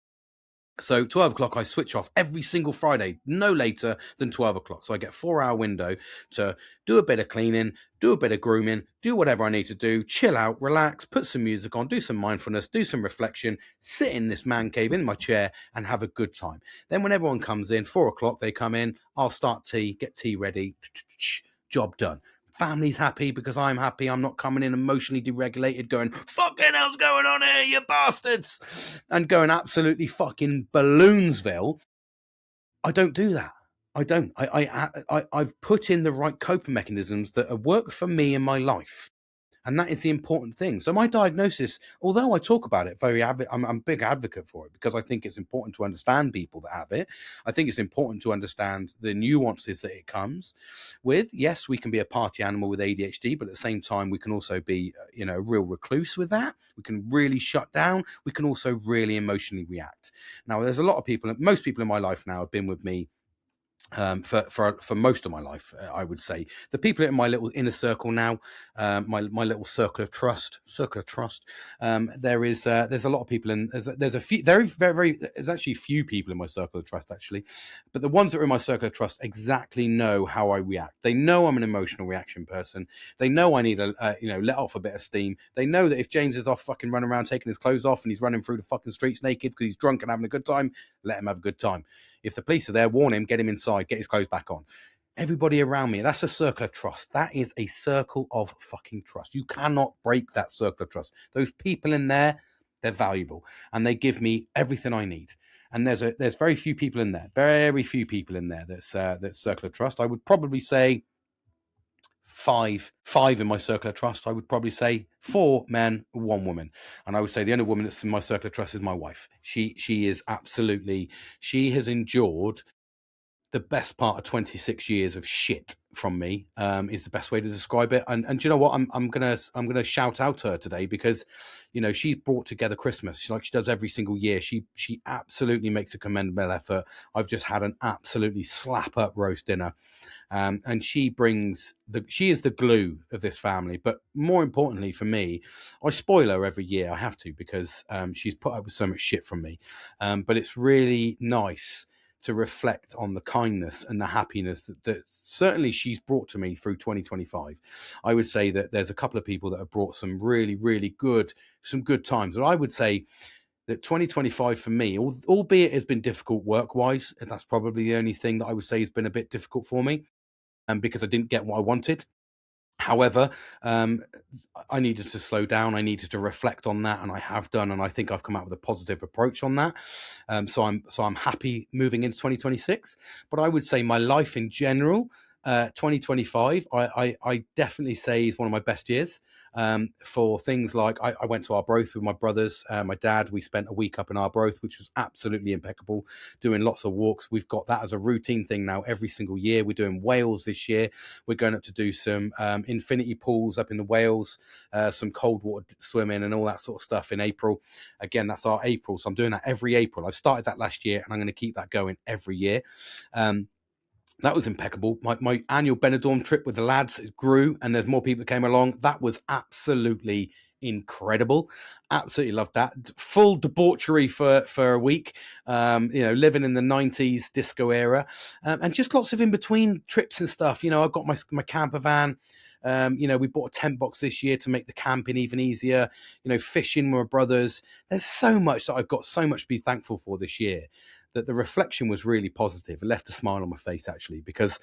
So 12 o'clock, I switch off every single Friday, no later than 12 o'clock. So I get a 4-hour window to do a bit of cleaning, do a bit of grooming, do whatever I need to do, chill out, relax, put some music on, do some mindfulness, do some reflection, sit in this man cave in my chair and have a good time. Then when everyone comes in, 4 o'clock, they come in, I'll start tea, get tea ready, job done. Family's happy because I'm happy. I'm not coming in emotionally deregulated going, fucking hell's going on here, you bastards, and going absolutely fucking balloonsville. I don't do that. I don't. I've put in the right coping mechanisms that have worked for me in my life. And that is the important thing. So my diagnosis, although I talk about it I'm a big advocate for it because I think it's important to understand people that have it. I think it's important to understand the nuances that it comes with. Yes, we can be a party animal with ADHD, but at the same time, we can also be, a real recluse with that. We can really shut down. We can also really emotionally react. Now, there's a lot of people, most people in my life now have been with me for most of my life, I would say. The people in my little inner circle now, my little circle of trust. There's a lot of people in. There's a few. There's actually few people in my circle of trust actually, but the ones that are in my circle of trust exactly know how I react. They know I'm an emotional reaction person. They know I need to let off a bit of steam. They know that if James is off fucking running around taking his clothes off and he's running through the fucking streets naked because he's drunk and having a good time, let him have a good time. If the police are there, warn him, get him inside, get his clothes back on. Everybody around me, that's a circle of trust. That is a circle of fucking trust. You cannot break that circle of trust. Those people in there, they're valuable and they give me everything I need. and there's very few people in there, that's circle of trust. I would probably say five in my circle of trust. I would probably say 4 men, 1 woman, and I would say the only woman that's in my circle of trust is my wife. She is absolutely, she has endured the best part of 26 years of shit from me, is the best way to describe it. And do you know what? I'm gonna shout out to her today, because, she brought together Christmas like she does every single year. She absolutely makes a commendable effort. I've just had an absolutely slap up roast dinner. And she is the glue of this family. But more importantly for me, I spoil her every year. I have to, because she's put up with so much shit from me. But it's really nice to reflect on the kindness and the happiness that certainly she's brought to me through 2025. I would say that there's a couple of people that have brought some really, really good times. And I would say that 2025 for me, albeit has been difficult work-wise, that's probably the only thing that I would say has been a bit difficult for me, because I didn't get what I wanted. However, I needed to slow down. I needed to reflect on that, and I have done. And I think I've come out with a positive approach on that. So I'm happy moving into 2026. But I would say my life in general, 2025, I definitely say is one of my best years. For things like I went to Arbroath with my brothers, my dad. We spent a week up in Arbroath, which was absolutely impeccable, doing lots of walks. We've got that as a routine thing now every single year. We're doing Wales this year. We're going up to do some infinity pools up in the Wales, some cold water swimming and all that sort of stuff in April. Again, that's our April, so I'm doing that every April. I started that last year, and I'm going to keep that going every year. That was impeccable. My annual Benidorm trip with the lads grew, and there's more people that came along. That was absolutely incredible. Absolutely loved that. Full debauchery for a week. Living in the 90s disco era, and just lots of in between trips and stuff. I've got my camper van. We bought a tent box this year to make the camping even easier. Fishing with my brothers. There's so much that I've got so much to be thankful for this year, that the reflection was really positive. It left a smile on my face, actually, because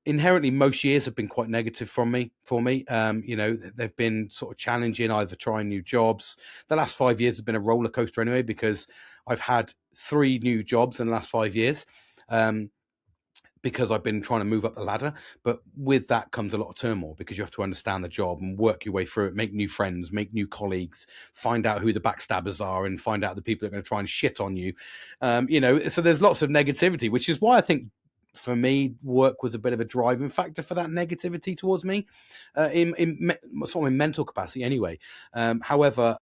inherently most years have been quite negative for me. They've been sort of challenging, either trying new jobs. The last 5 years have been a roller coaster anyway, because I've had 3 new jobs in the last 5 years. Because I've been trying to move up the ladder. But with that comes a lot of turmoil, because you have to understand the job and work your way through it, make new friends, make new colleagues, find out who the backstabbers are, and find out the people that are going to try and shit on you. So there's lots of negativity, which is why I think for me, work was a bit of a driving factor for that negativity towards me, in mental capacity anyway. However,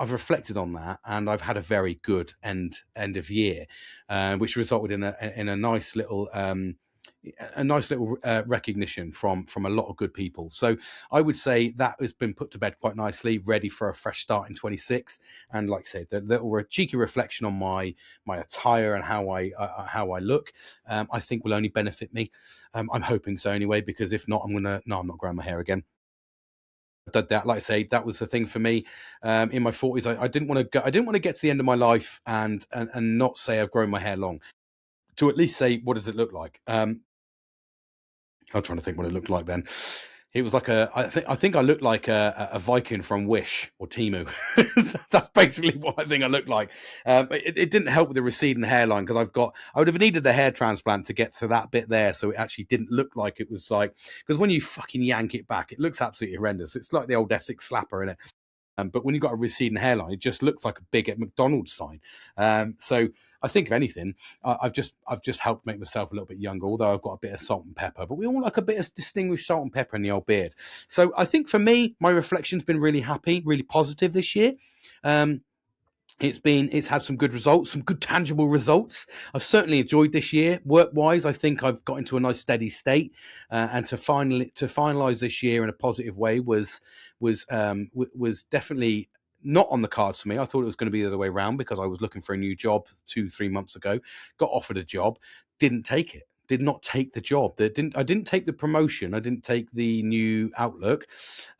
I've reflected on that, and I've had a very good end of year, which resulted in a nice little recognition from a lot of good people. So I would say that has been put to bed quite nicely, ready for a fresh start in 26. And like I said, the little cheeky reflection on my attire and how I look, I think will only benefit me. I'm hoping so anyway, because if not, I'm not growing my hair again. That, like I say, that was the thing for me. In my 40s, I didn't want to go. I didn't want to get to the end of my life and not say I've grown my hair long. To at least say, what does it look like? I'm trying to think what it looked like then. It was like I think I looked like a Viking from Wish or Temu. That's basically what I think I looked like. It didn't help with the receding hairline, because I would have needed a hair transplant to get to that bit there, so it actually didn't look like it was like, because when you fucking yank it back, it looks absolutely horrendous. It's like the old Essex slapper in it. But when you've got a receding hairline, it just looks like a big McDonald's sign. So I think, if anything, I've just helped make myself a little bit younger, although I've got a bit of salt and pepper. But we all like a bit of distinguished salt and pepper in the old beard. So I think for me, my reflection's been really happy, really positive this year. It's had some good results, some good tangible results. I've certainly enjoyed this year. Work-wise, I think I've got into a nice steady state, and to finalize this year in a positive way was definitely not on the cards for me. I thought it was going to be the other way around, because I was looking for a new job 2-3 months ago, got offered a job, didn't take it. Did not take the job. I didn't take the promotion. I didn't take the new outlook.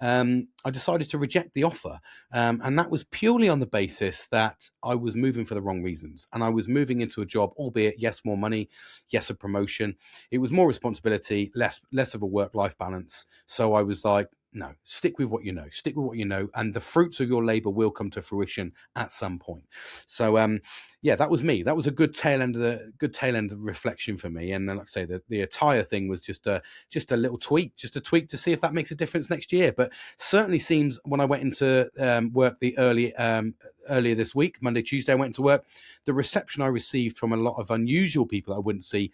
I decided to reject the offer. And that was purely on the basis that I was moving for the wrong reasons. And I was moving into a job, albeit, yes, more money, yes, a promotion. It was more responsibility, less of a work-life balance. So I was like, No, stick with what you know. Stick with what you know, and the fruits of your labor will come to fruition at some point. So, yeah, that was me. That was a good tail end of reflection for me. And then, like I say, the attire thing was just a little tweak, just a tweak to see if that makes a difference next year. But certainly seems when I went into work earlier this week, Monday, Tuesday, I went into work. The reception I received from a lot of unusual people I wouldn't see,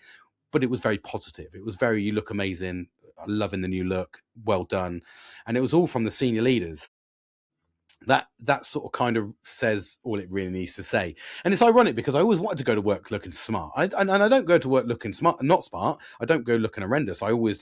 but it was very positive. It was very, you look amazing, loving the new look, well done. And it was all from the senior leaders. That sort of kind of says all it really needs to say. And it's ironic because I always wanted to go to work looking smart. And I don't go to work looking smart, not smart. I don't go looking horrendous. I always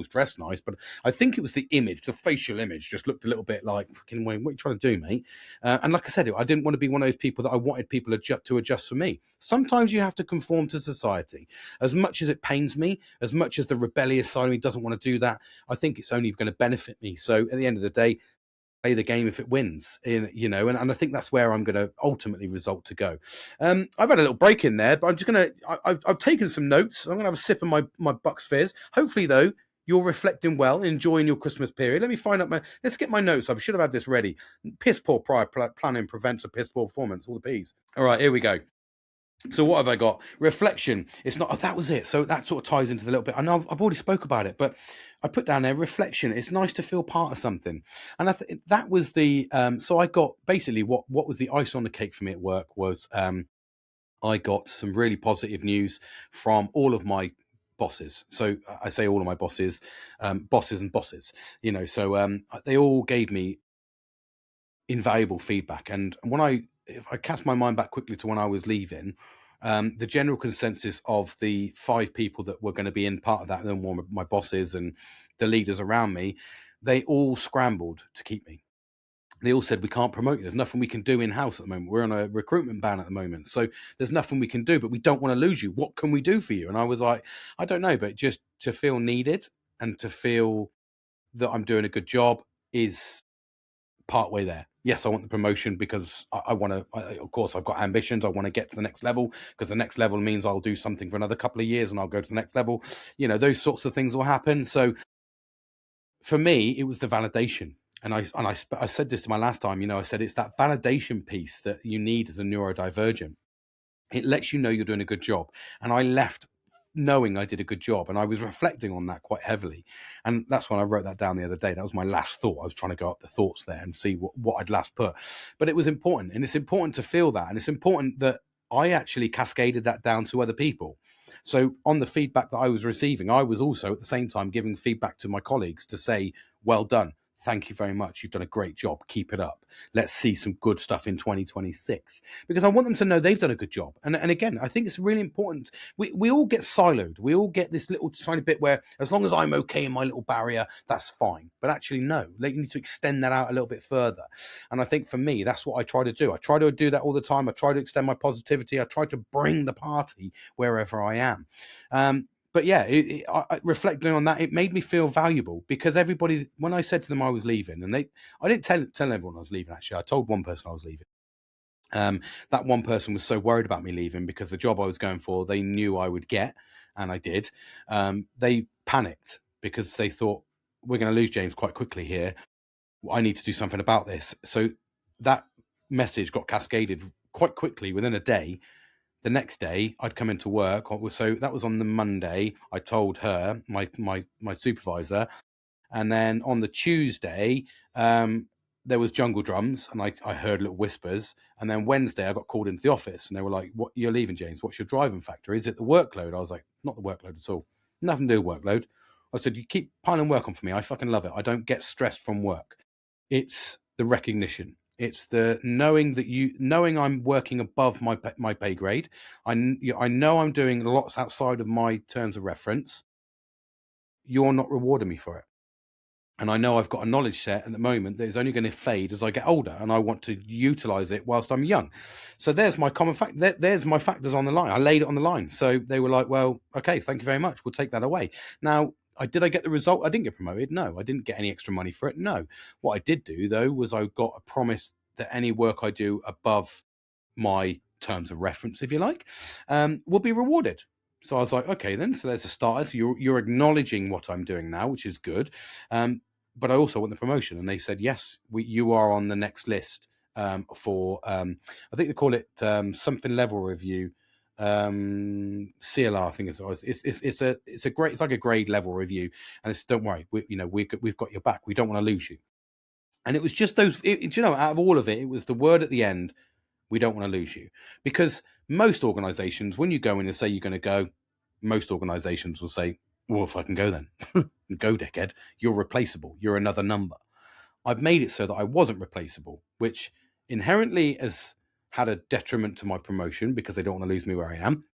dress nice, but I think it was the image, the facial image just looked a little bit like, fucking Wayne, what are you trying to do, mate? And like I said, I didn't want to be one of those people that I wanted people to adjust for me. Sometimes you have to conform to society. As much as it pains me, as much as the rebellious side of me doesn't want to do that, I think it's only going to benefit me. So at the end of the day, play the game if it wins, and I think that's where I'm going to ultimately result to go. I've had a little break in there, but I'm just going to, I've taken some notes. I'm going to have a sip of my Bucks Fizz. Hopefully, though, you're reflecting well, enjoying your Christmas period. Let me find out let's get my notes. I should have had this ready. Piss poor prior planning prevents a piss poor performance. All the P's. All right, here we go. So what have I got? Reflection. It's not. Oh, that was it. So that sort of ties into the little bit. I know I've already spoke about it, but I put down there reflection. It's nice to feel part of something, and that was the. So I got basically what was the ice on the cake for me at work was I got some really positive news from all of my bosses. So I say all of my bosses, bosses and bosses. So they all gave me invaluable feedback, and if I cast my mind back quickly to when I was leaving, the general consensus of the 5 people that were going to be in part of that, then one of my bosses and the leaders around me, they all scrambled to keep me. They all said, we can't promote you. There's nothing we can do in-house at the moment. We're on a recruitment ban at the moment. So there's nothing we can do, but we don't want to lose you. What can we do for you? And I was like, I don't know, but just to feel needed and to feel that I'm doing a good job is part way there. Yes, I want the promotion because I want to, of course, I've got ambitions. I want to get to the next level because the next level means I'll do something for another couple of years and I'll go to the next level. Those sorts of things will happen. So for me, it was the validation. And I said this to my last time, I said it's that validation piece that you need as a neurodivergent. It lets you know you're doing a good job. And I left knowing I did a good job. And I was reflecting on that quite heavily. And that's when I wrote that down the other day. That was my last thought. I was trying to go up the thoughts there and see what I'd last put. But it was important. And it's important to feel that. And it's important that I actually cascaded that down to other people. So on the feedback that I was receiving, I was also at the same time giving feedback to my colleagues to say, well done. Thank you very much. You've done a great job. Keep it up. Let's see some good stuff in 2026 because I want them to know they've done a good job. And again, I think it's really important. We all get siloed. We all get this little tiny bit where as long as I'm okay in my little barrier, that's fine. But actually, no, you need to extend that out a little bit further. And I think for me, that's what I try to do. I try to do that all the time. I try to extend my positivity. I try to bring the party wherever I am. But yeah, reflecting on that, it made me feel valuable because everybody, when I said to them I was leaving, and I didn't tell everyone I was leaving, actually. I told one person I was leaving. That one person was so worried about me leaving because the job I was going for, they knew I would get, and I did. They panicked because they thought, we're going to lose James quite quickly here. I need to do something about this. So that message got cascaded quite quickly within a day. The next day I'd come into work. So that was on the Monday. I told her, my supervisor. And then on the Tuesday, there was jungle drums and I heard little whispers. And then Wednesday I got called into the office and they were like, what, you're leaving, James? What's your driving factor? Is it the workload? I was like, not the workload at all. Nothing to do with workload. I said, you keep piling work on for me. I fucking love it. I don't get stressed from work. It's the recognition. It's the knowing I'm working above my pay grade. I know I'm doing lots outside of my terms of reference. You're not rewarding me for it. And I know I've got a knowledge set at the moment that is only going to fade as I get older, and I want to utilize it whilst I'm young. So there's my common fact. There's my factors on the line. I laid it on the line. So they were like, well, okay, thank you very much. We'll take that away. Now, did I get the result? I didn't get promoted. No, I didn't get any extra money for it. No. What I did do, though, was I got a promise that any work I do above my terms of reference, if you like, will be rewarded. So I was like, okay, then. So there's a starter. So you're acknowledging what I'm doing now, which is good. but I also want the promotion. And they said, yes, you are on the next list for, I think they call it something level review. CLR, I think it's a great, it's like a grade level review. And it's, don't worry, we've got your back. We don't want to lose you. And it was just those, out of all of it, it was the word at the end, we don't want to lose you. Because most organizations, when you go in and say you're going to go, most organizations will say, well, if I can go then, go dickhead, you're replaceable. You're another number. I've made it so that I wasn't replaceable, which inherently has had a detriment to my promotion because they don't want to lose me where I am.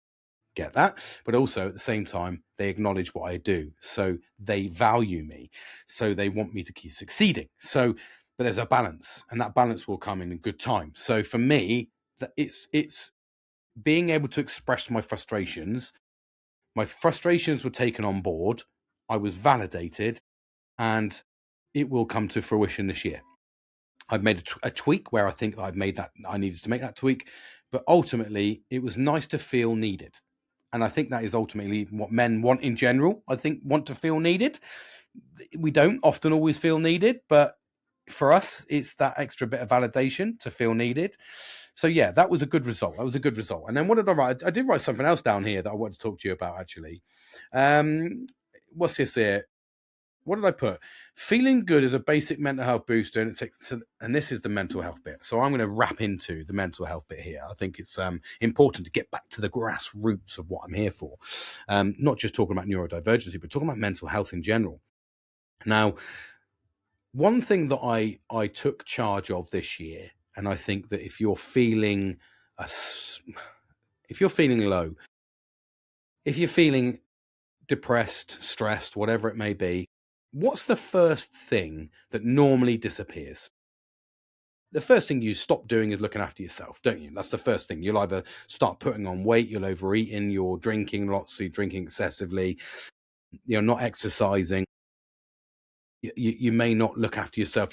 Get that. But also at the same time, they acknowledge what I do. So they value me. So they want me to keep succeeding. So, but there's a balance, and that balance will come in good time. So for me, that it's being able to express my frustrations. My frustrations were taken on board. I was validated, and it will come to fruition this year. I've made a tweak where I think that I've made that, I needed to make that tweak, but ultimately it was nice to feel needed. And I think that is ultimately what men want in general. I think want to feel needed. We don't often always feel needed, but for us, it's that extra bit of validation to feel needed. So yeah, that was a good result. And then what did I write? I did write something else down here that I wanted to talk to you about, actually. What's this here? What did I put? Feeling good is a basic mental health booster, and this is the mental health bit. So I'm going to wrap into the mental health bit here. I think it's important to get back to the grassroots of what I'm here for. Not just talking about neurodivergency, but talking about mental health in general. Now, one thing that I took charge of this year, and I think that if you're feeling low, if you're feeling depressed, stressed, whatever it may be, what's the first thing that normally disappears? The first thing you stop doing is looking after yourself, don't you? That's the first thing. You'll either start putting on weight, you'll overeating, you're drinking lots, you're drinking excessively, you're not exercising. You may not look after yourself.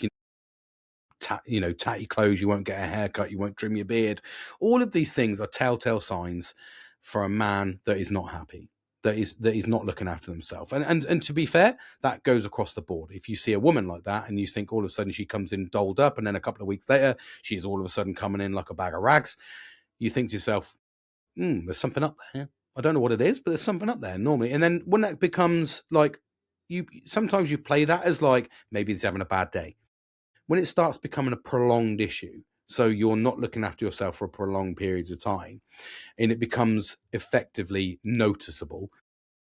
Tatty clothes, you won't get a haircut, you won't trim your beard. All of these things are telltale signs for a man that is not happy, that is not looking after themselves. And to be fair, that goes across the board. If you see a woman like that and you think all of a sudden she comes in dolled up, and then a couple of weeks later she is all of a sudden coming in like a bag of rags, you think to yourself, there's something up there. I don't know what it is, but there's something up there normally. And then when that becomes like, sometimes you play that as like, maybe he's having a bad day. When it starts becoming a prolonged issue, so you're not looking after yourself for prolonged periods of time, and it becomes effectively noticeable,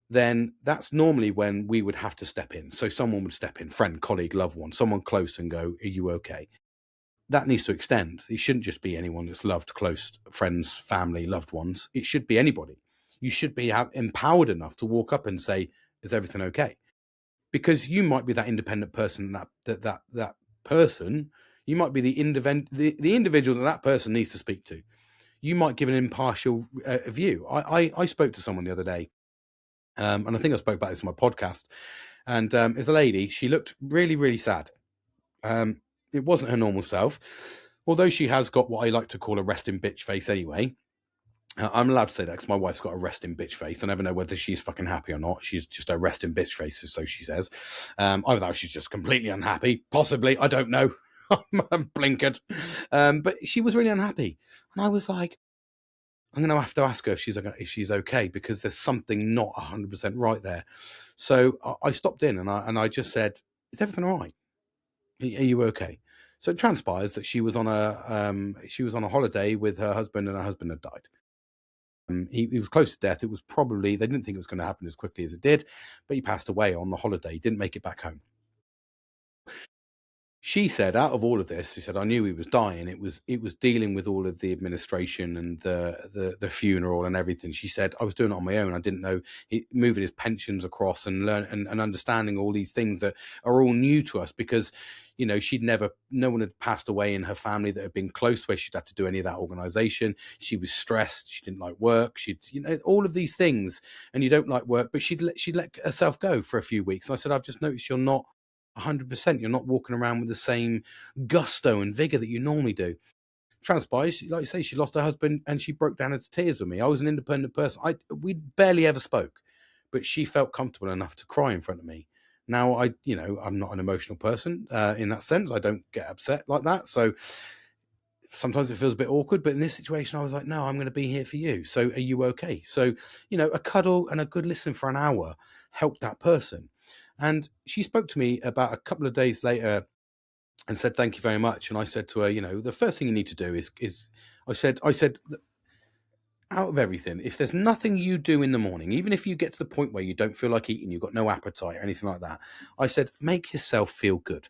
then that's normally when we would have to step in. So someone would step in, friend, colleague, loved one, someone close, and go, are you okay? That needs to extend. It shouldn't just be anyone that's loved, close friends, family, loved ones. It should be anybody. You should be empowered enough to walk up and say, is everything okay? Because you might be that independent person, that person, you might be the individual that person needs to speak to. You might give an impartial view. I spoke to someone the other day, and I think I spoke about this in my podcast, and it's a lady. She looked really, really sad. It wasn't her normal self, although she has got what I like to call a resting bitch face anyway. I'm allowed to say that because my wife's got a resting bitch face. I never know whether she's fucking happy or not. She's just a resting bitch face, so she says. Either she's just completely unhappy, possibly. I don't know. I'm blinkered. But she was really unhappy. And I was like, I'm going to have to ask her if she's okay, because there's something not 100% right there. So I stopped in and I just said, is everything all right? Are you okay? So it transpires that she was on a holiday with her husband, and her husband had died. He was close to death. It was probably, they didn't think it was going to happen as quickly as it did, but he passed away on the holiday. He didn't make it back home. She said, out of all of this, she said, I knew he was dying. It was dealing with all of the administration and the funeral and everything. She said, I was doing it on my own. I didn't know moving his pensions across and and understanding all these things that are all new to us, because, no one had passed away in her family that had been close where she'd have to do any of that organization. She was stressed. She didn't like work. All of these things, and you don't like work, but she'd let herself go for a few weeks. And I said, I've just noticed you're not 100%. You're not walking around with the same gusto and vigor that you normally do. Transpires, like you say, she lost her husband and she broke down into tears with me. I was an independent person. We barely ever spoke, but she felt comfortable enough to cry in front of me. Now, I'm not an emotional person in that sense. I don't get upset like that. So sometimes it feels a bit awkward, but in this situation, I was like, no, I'm going to be here for you. So are you okay? So, a cuddle and a good listen for an hour helped that person. And she spoke to me about a couple of days later and said, thank you very much. And I said to her, the first thing you need to do is I said, out of everything, if there's nothing you do in the morning, even if you get to the point where you don't feel like eating, you've got no appetite or anything like that, I said, make yourself feel good.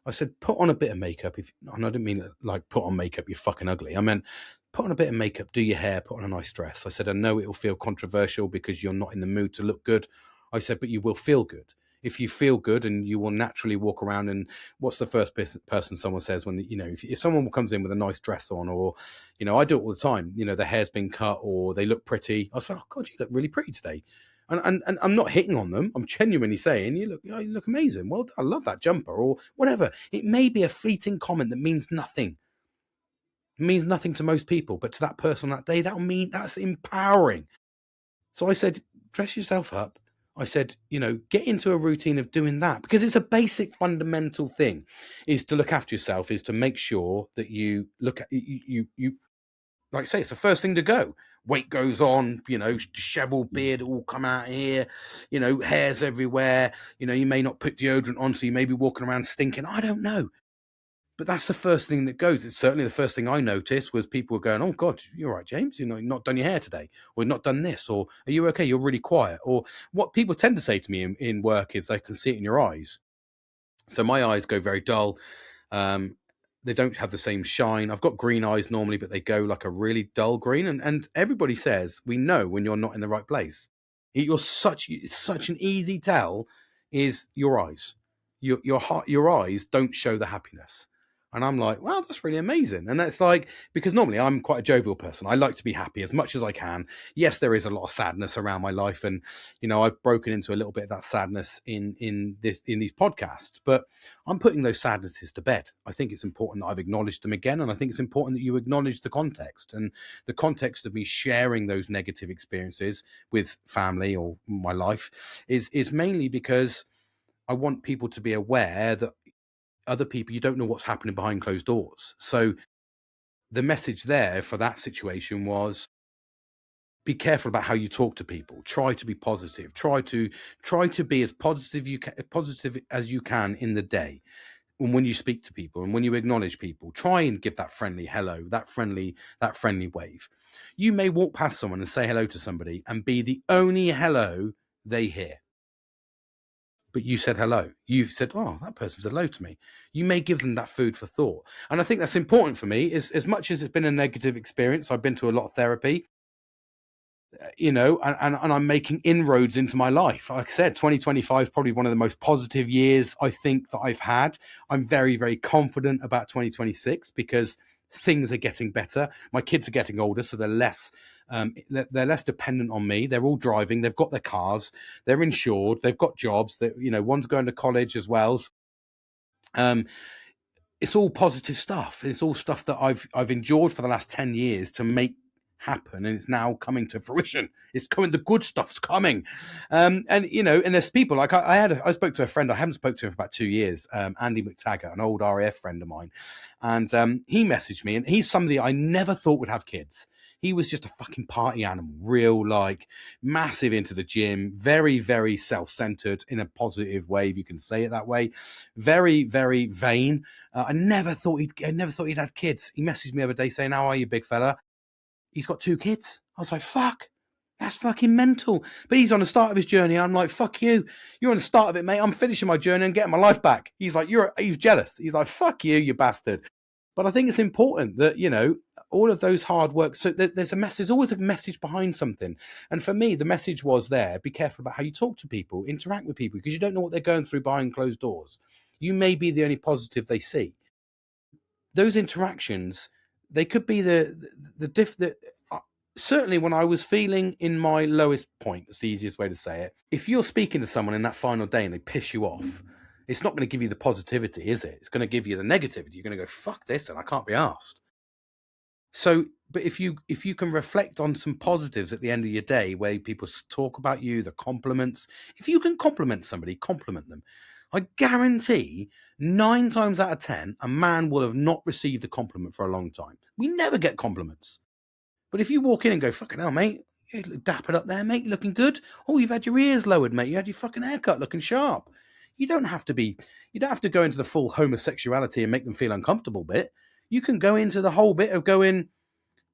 I said, put on a bit of makeup. And I didn't mean like put on makeup, you're fucking ugly. I meant put on a bit of makeup, do your hair, put on a nice dress. I said, I know it will feel controversial because you're not in the mood to look good. I said, but you will feel good. If you feel good, and you will naturally walk around, and what's the first person someone says when, if someone comes in with a nice dress on, or, I do it all the time, the hair's been cut or they look pretty. I say, oh God, you look really pretty today. And I'm not hitting on them. I'm genuinely saying, you look amazing. Well, I love that jumper, or whatever. It may be a fleeting comment that means nothing. It means nothing to most people, but to that person that day, that's empowering. So I said, dress yourself up. I said, get into a routine of doing that, because it's a basic fundamental thing, is to look after yourself, is to make sure that you look at you like I say, it's the first thing to go. Weight goes on, disheveled beard all come out here, hairs everywhere. You may not put deodorant on, so you may be walking around stinking. I don't know. But that's the first thing that goes. It's certainly the first thing I noticed was people were going, oh, God, you're right, James. You've not done your hair today, or not done this, or are you okay? You're really quiet. Or what people tend to say to me in work is they can see it in your eyes. So my eyes go very dull. They don't have the same shine. I've got green eyes normally, but they go like a really dull green. And everybody says, we know when you're not in the right place. It's such an easy tell is your eyes. Your eyes don't show the happiness. And I'm like, wow, that's really amazing. And that's like, because normally I'm quite a jovial person. I like to be happy as much as I can. Yes, there is a lot of sadness around my life. And, I've broken into a little bit of that sadness in these podcasts, but I'm putting those sadnesses to bed. I think it's important that I've acknowledged them again. And I think it's important that you acknowledge the context, and the context of me sharing those negative experiences with family or my life is mainly because I want people to be aware that other people, you don't know what's happening behind closed doors. So the message there for that situation was, be careful about how you talk to people. Try to be positive. Try to be as positive as you can in the day. And when you speak to people and when you acknowledge people, try and give that friendly hello, that friendly wave. You may walk past someone and say hello to somebody and be the only hello they hear. But you said hello. You've said, oh, that person said hello to me. You may give them that food for thought. And I think that's important for me. Is as much as it's been a negative experience, I've been to a lot of therapy, and I'm making inroads into my life. Like I said, 2025 is probably one of the most positive years I think that I've had. I'm very, very confident about 2026 because things are getting better. My kids are getting older, so they're less dependent on me. They're all driving. They've got their cars. They're insured. They've got jobs. That one's going to college as well. It's all positive stuff. It's all stuff that I've endured for the last 10 years to make happen, and it's now coming to fruition. It's coming. The good stuff's coming. And there's people like I spoke to a friend. I haven't spoken to him for about 2 years. Andy McTaggart, an old RAF friend of mine, and he messaged me, and he's somebody I never thought would have kids. He was just a fucking party animal, real, like, massive into the gym, very, very self-centered in a positive way, if you can say it that way. Very, very vain. I never thought he'd had kids. He messaged me the other day saying, "How are you, big fella?" He's got 2 kids. I was like, fuck. That's fucking mental. But he's on the start of his journey. I'm like, fuck you. You're on the start of it, mate. I'm finishing my journey and getting my life back. He's like, he's jealous. He's like, fuck you, you bastard. But I think it's important that, all of those hard work. So there's always a message behind something. And for me, the message was there. Be careful about how you talk to people, interact with people, because you don't know what they're going through behind closed doors. You may be the only positive they see. Those interactions, they could be certainly when I was feeling in my lowest point, that's the easiest way to say it. If you're speaking to someone in that final day and they piss you off, it's not going to give you the positivity, is it? It's going to give you the negativity. You're going to go, fuck this, and I can't be arsed. So, but if you can reflect on some positives at the end of your day, where people talk about you, the compliments, if you can compliment somebody, compliment them. I guarantee 9 times out of 10, a man will have not received a compliment for a long time. We never get compliments. But if you walk in and go, fucking hell, mate, you look dappered up there, mate, looking good. Oh, you've had your ears lowered, mate. You had your fucking haircut looking sharp. You don't have to be, you don't have to go into the full homosexuality and make them feel uncomfortable bit. You can go into the whole bit of going,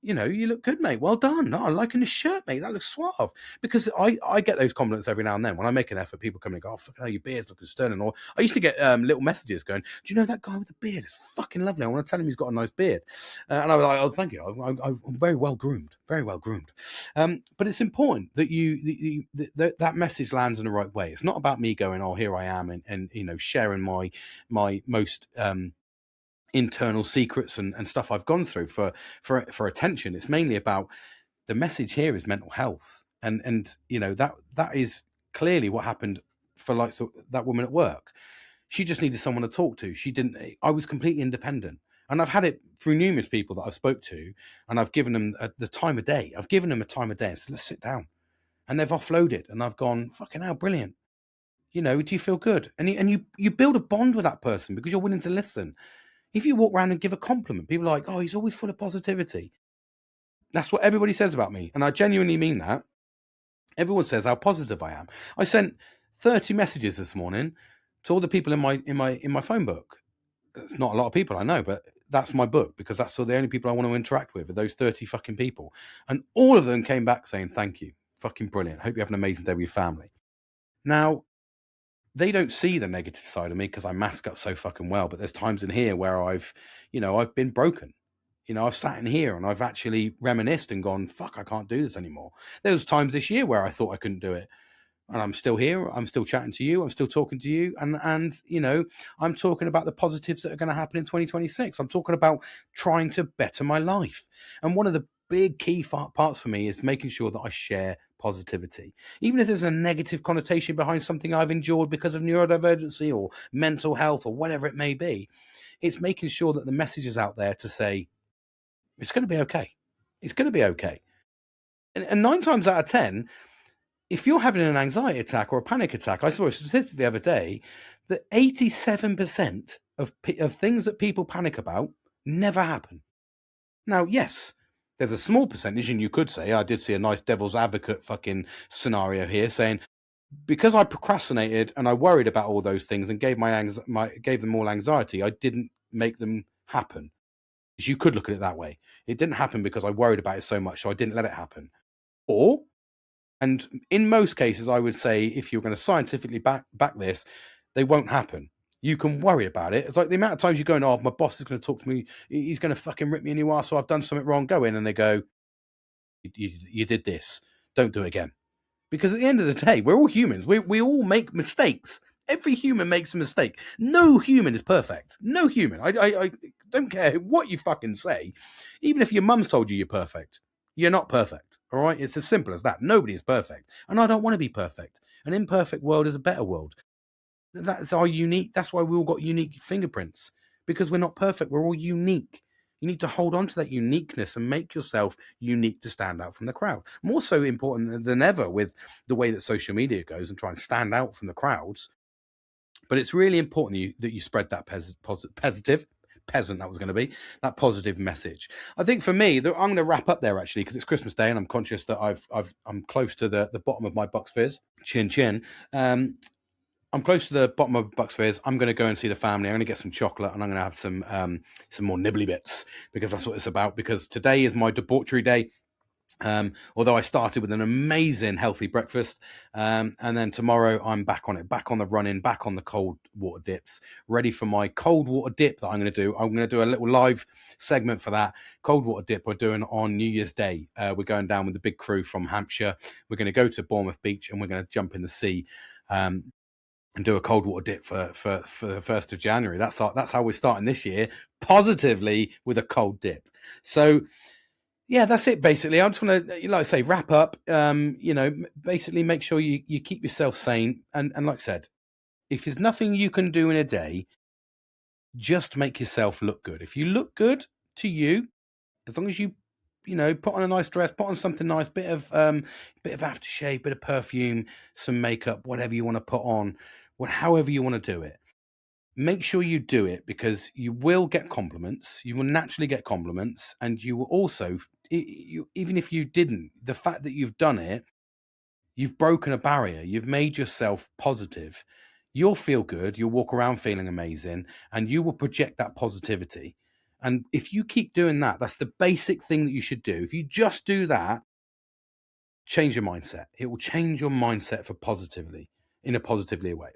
you look good, mate. Well done. No, I'm liking the shirt, mate. That looks suave. Because I get those compliments every now and then. When I make an effort, people come and go, oh, fucking hell, your beard's looking stunning. Or I used to get little messages going, do you know that guy with the beard? It's fucking lovely. I want to tell him he's got a nice beard. And I was like, oh, thank you. I'm very well groomed. Very well groomed. But it's important that that message lands in the right way. It's not about me going, oh, here I am, and sharing my most internal secrets and stuff I've gone through for attention. It's mainly about the message here is mental health, and that is clearly what happened for that woman at work. She just needed someone to talk to. She didn't. I was completely independent, and I've had it through numerous people that I've spoke to, and I've given them the time of day. I've given them a time of day and said, let's sit down, and they've offloaded, and I've gone, fucking hell, brilliant. Do you feel good? And you build a bond with that person because you're willing to listen. If you walk around and give a compliment, people are like, oh, he's always full of positivity. That's what everybody says about me. And I genuinely mean that. Everyone says how positive I am. I sent 30 messages this morning to all the people in my phone book. It's not a lot of people, I know, but that's my book because that's the only people I want to interact with are those 30 fucking people. And all of them came back saying, thank you. Fucking brilliant. Hope you have an amazing day with your family. Now, they don't see the negative side of me because I mask up so fucking well. But there's times in here where I've been broken. I've sat in here and I've actually reminisced and gone, fuck, I can't do this anymore. There was times this year where I thought I couldn't do it. And I'm still here. I'm still chatting to you. I'm still talking to you. And I'm talking about the positives that are going to happen in 2026. I'm talking about trying to better my life. And one of the big key parts for me is making sure that I share positivity. Even if there's a negative connotation behind something I've endured because of neurodivergency or mental health or whatever it may be, it's making sure that the message is out there to say, it's going to be okay. It's going to be okay. And 9 times out of 10, if you're having an anxiety attack or a panic attack, I saw a statistic the other day that 87% of things that people panic about never happen. Now, yes, there's a small percentage, and you could say, I did see a nice devil's advocate fucking scenario here saying, because I procrastinated and I worried about all those things and gave them all anxiety, I didn't make them happen. You could look at it that way. It didn't happen because I worried about it so much, so I didn't let it happen. And in most cases, I would say, if you're going to scientifically back this, they won't happen. You can worry about it. It's like the amount of times you go, oh, my boss is going to talk to me. He's going to fucking rip me a new ass, so I've done something wrong. Go in and they go, you did this. Don't do it again. Because at the end of the day, we're all humans. We all make mistakes. Every human makes a mistake. No human is perfect. No human. I don't care what you fucking say. Even if your mum's told you you're perfect, you're not perfect. All right? It's as simple as that. Nobody is perfect. And I don't want to be perfect. An imperfect world is a better world. That's our unique. That's why we all got unique fingerprints. Because we're not perfect. We're all unique. You need to hold on to that uniqueness and make yourself unique to stand out from the crowd. More so important than ever with the way that social media goes and try and stand out from the crowds. But it's really important that you spread that that positive message. I think for me, I'm going to wrap up there actually because it's Christmas Day and I'm conscious that I'm close to the bottom of my Bucks Fizz. Chin chin. I'm close to the bottom of Bucks Fizz. I'm going to go and see the family. I'm going to get some chocolate and I'm going to have some more nibbly bits because that's what it's about. Because today is my debauchery day. Although I started with an amazing healthy breakfast, and then tomorrow I'm back on it, back on the run-in, back on the cold water dips, ready for my cold water dip that I'm going to do. I'm going to do a little live segment for that cold water dip we're doing on New Year's Day. We're going down with the big crew from Hampshire. We're going to go to Bournemouth Beach and we're going to jump in the sea and do a cold water dip for the 1st of January. That's how we're starting this year, positively with a cold dip. So yeah, that's it basically. I just want to, like I say, wrap up. Basically make sure you keep yourself sane. And like I said, if there's nothing you can do in a day, just make yourself look good. If you look good to you, As long as you put on a nice dress, put on something nice, bit of aftershave, bit of perfume, some makeup, whatever you want to put on, however you want to do it. Make sure you do it, because you will get compliments. You will naturally get compliments, and you will also, even if you didn't, the fact that you've done it, you've broken a barrier. You've made yourself positive. You'll feel good. You'll walk around feeling amazing, and you will project that positivity. And if you keep doing that, that's the basic thing that you should do. If you just do that, change your mindset. It will change your mindset for positively, in a positive way.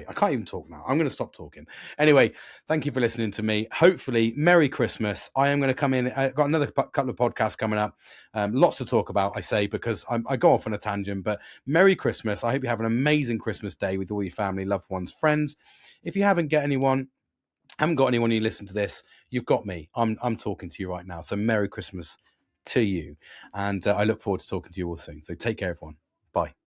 I can't even talk now. I'm going to stop talking. Anyway, thank you for listening to me. Hopefully, Merry Christmas. I am going to come in. I've got another couple of podcasts coming up. Lots to talk about, I say, because I go off on a tangent. But Merry Christmas. I hope you have an amazing Christmas day with all your family, loved ones, friends. If you haven't got anyone you listen to this, you've got me. I'm talking to you right now. So Merry Christmas to you. And I look forward to talking to you all soon. So take care, everyone.